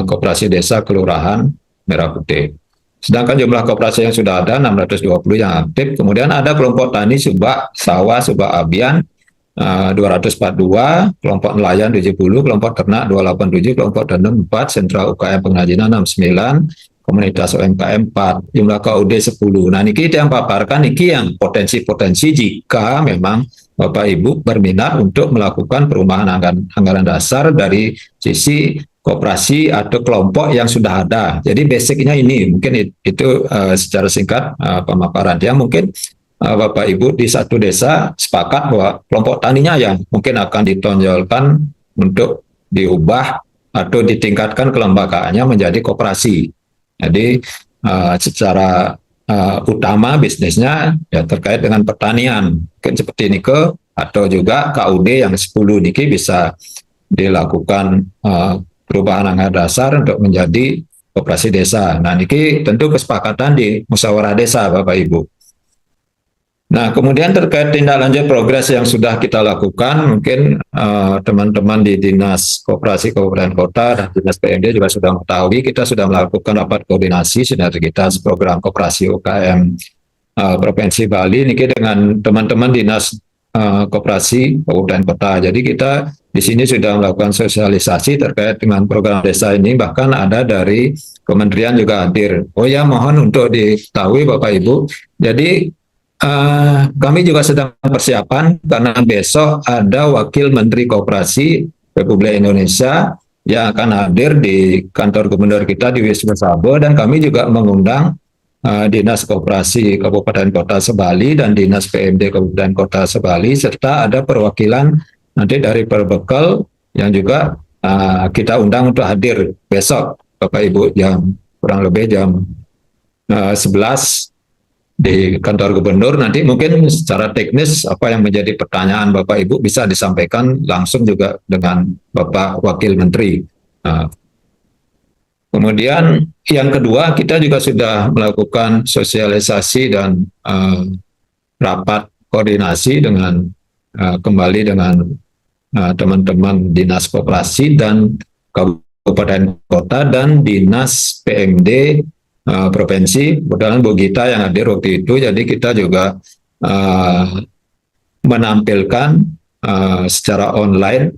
koperasi desa kelurahan Merah Putih. Sedangkan jumlah koperasi yang sudah ada 620 yang aktif. Kemudian ada kelompok tani subak sawah, subak abian 242, kelompok nelayan 70, kelompok ternak 287, kelompok tanam 4, sentra UKM pengrajinan 69, komunitas UMKM 4, jumlah KUD 10. Nah, niki yang paparkan niki yang potensi-potensi jika memang Bapak Ibu berminat untuk melakukan perubahan anggaran dasar dari sisi koperasi atau kelompok yang sudah ada. Jadi basicnya ini mungkin itu secara singkat pemaparan dia. Mungkin Bapak Ibu di satu desa sepakat bahwa kelompok taninya yang mungkin akan ditonjolkan untuk diubah atau ditingkatkan kelembagaannya menjadi koperasi. Jadi secara utama bisnisnya ya terkait dengan pertanian, mungkin seperti nike atau juga KUD yang 10 niki bisa dilakukan perubahan anggaran dasar untuk menjadi koperasi desa. Nah, niki tentu kesepakatan di musyawarah desa, Bapak Ibu. Nah, kemudian terkait tindak lanjut progres yang sudah kita lakukan, mungkin teman-teman di Dinas Koperasi Kabupaten Kota dan Dinas PMD juga sudah mengetahui, kita sudah melakukan rapat koordinasi sinergitas program koperasi UKM Provinsi Bali niki dengan teman-teman Dinas Koperasi Kabupaten Kota. Jadi kita di sini sudah melakukan sosialisasi terkait dengan program desa ini, bahkan ada dari kementerian juga hadir. Oh ya, mohon untuk diketahui Bapak Ibu. Jadi kami juga sedang persiapan karena besok ada Wakil Menteri Koperasi Republik Indonesia yang akan hadir di kantor gubernur kita di Wisma Sabo, dan kami juga mengundang Dinas Koperasi Kabupaten Kota Sebali dan Dinas PMD Kabupaten Kota Sebali, serta ada perwakilan nanti dari Perbekal yang juga kita undang untuk hadir besok Bapak Ibu kurang lebih jam 11 di kantor gubernur. Nanti mungkin secara teknis apa yang menjadi pertanyaan Bapak Ibu bisa disampaikan langsung juga dengan Bapak Wakil Menteri. Kemudian yang kedua, kita juga sudah melakukan sosialisasi dan rapat koordinasi dengan kembali dengan teman-teman Dinas Koperasi dan Kabupaten Kota dan Dinas PMD provinsi. Kebetulan Bu Gita yang hadir waktu itu, jadi kita juga menampilkan secara online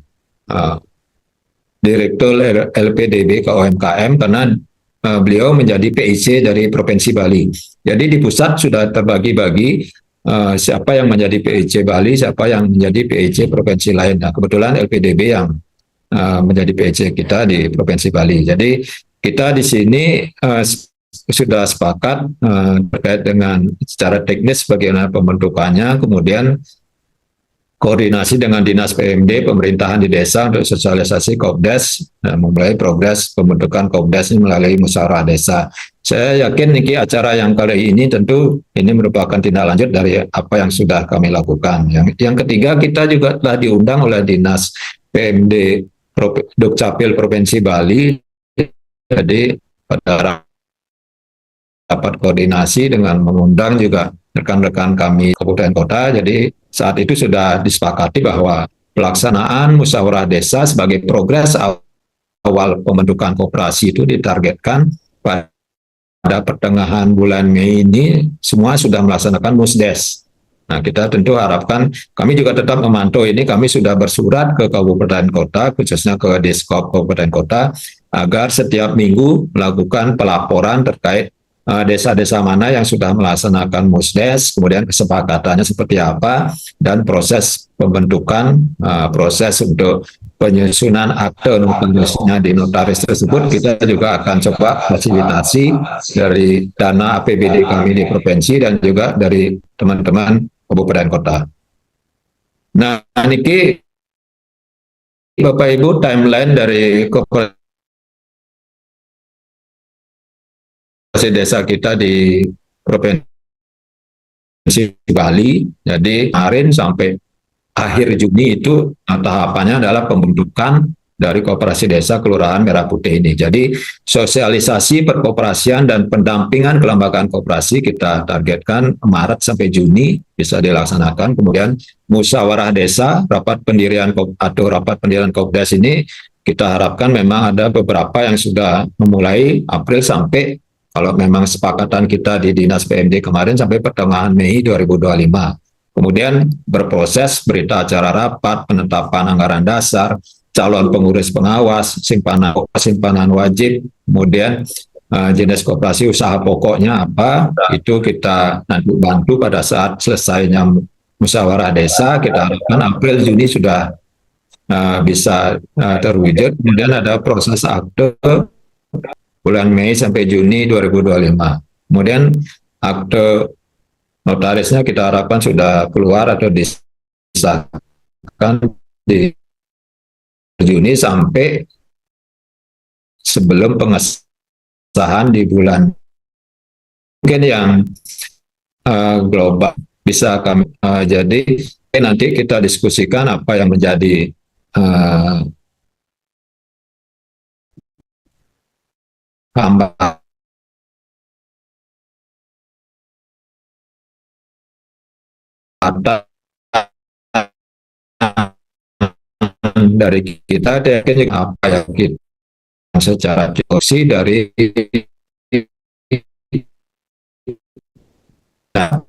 Direktur LPDB KUMKM karena beliau menjadi PIC dari Provinsi Bali. Jadi di pusat sudah terbagi-bagi siapa yang menjadi PIC Bali, siapa yang menjadi PIC provinsi lain. Nah, kebetulan LPDB yang menjadi PIC kita di Provinsi Bali. Jadi kita di sini sudah sepakat terkait dengan secara teknis bagaimana pembentukannya, kemudian koordinasi dengan Dinas PMD pemerintahan di desa untuk sosialisasi Kopdes, memulai progres pembentukan Kopdes ini melalui musyawarah desa. Saya yakin niki acara yang kali ini tentu ini merupakan tindak lanjut dari apa yang sudah kami lakukan. Yang ketiga, kita juga telah diundang oleh Dinas PMD Dukcapil Provinsi Bali. Jadi pada rapat koordinasi dengan mengundang juga rekan-rekan kami kabupaten kota. Jadi saat itu sudah disepakati bahwa pelaksanaan musyawarah desa sebagai progres awal pembentukan koperasi itu ditargetkan pada pertengahan bulan Mei ini semua sudah melaksanakan musdes. Nah, kita tentu harapkan, kami juga tetap memantau ini, kami sudah bersurat ke kabupaten kota, khususnya ke Diskop kabupaten kota, agar setiap minggu melakukan pelaporan terkait desa-desa mana yang sudah melaksanakan musdes, kemudian kesepakatannya seperti apa, dan proses pembentukan, proses untuk penyusunan akte notarisnya di notaris tersebut, kita juga akan coba fasilitasi dari dana APBD kami di provinsi dan juga dari teman-teman kabupaten kota. Nah, niki Bapak Ibu timeline dari koperasi desa kita di Provinsi Bali. Jadi kemarin sampai akhir Juni itu tahapannya adalah pembentukan dari Koperasi Desa Kelurahan Merah Putih ini. Jadi sosialisasi perkoperasian dan pendampingan kelembagaan koperasi kita targetkan Maret sampai Juni bisa dilaksanakan. Kemudian musyawarah desa, rapat pendirian atau rapat pendirian Kopdes ini kita harapkan memang ada beberapa yang sudah memulai April sampai kalau memang sepakatan kita di Dinas PMD kemarin sampai pertengahan Mei 2025. Kemudian berproses berita acara rapat, penetapan anggaran dasar, calon pengurus pengawas, simpanan wajib, kemudian jenis koperasi usaha pokoknya apa, itu kita nanti bantu pada saat selesainya musyawarah desa. Kita harapkan April Juni sudah bisa terwujud. Kemudian ada proses akte bulan Mei sampai Juni 2025. Kemudian akte notarisnya kita harapkan sudah keluar atau disahkan di Juni sampai sebelum pengesahan di bulan. Mungkin yang global bisa kami jadi nanti kita diskusikan apa yang menjadi hambatan dari kita, dan apa yang kita secara diskusi dari nah,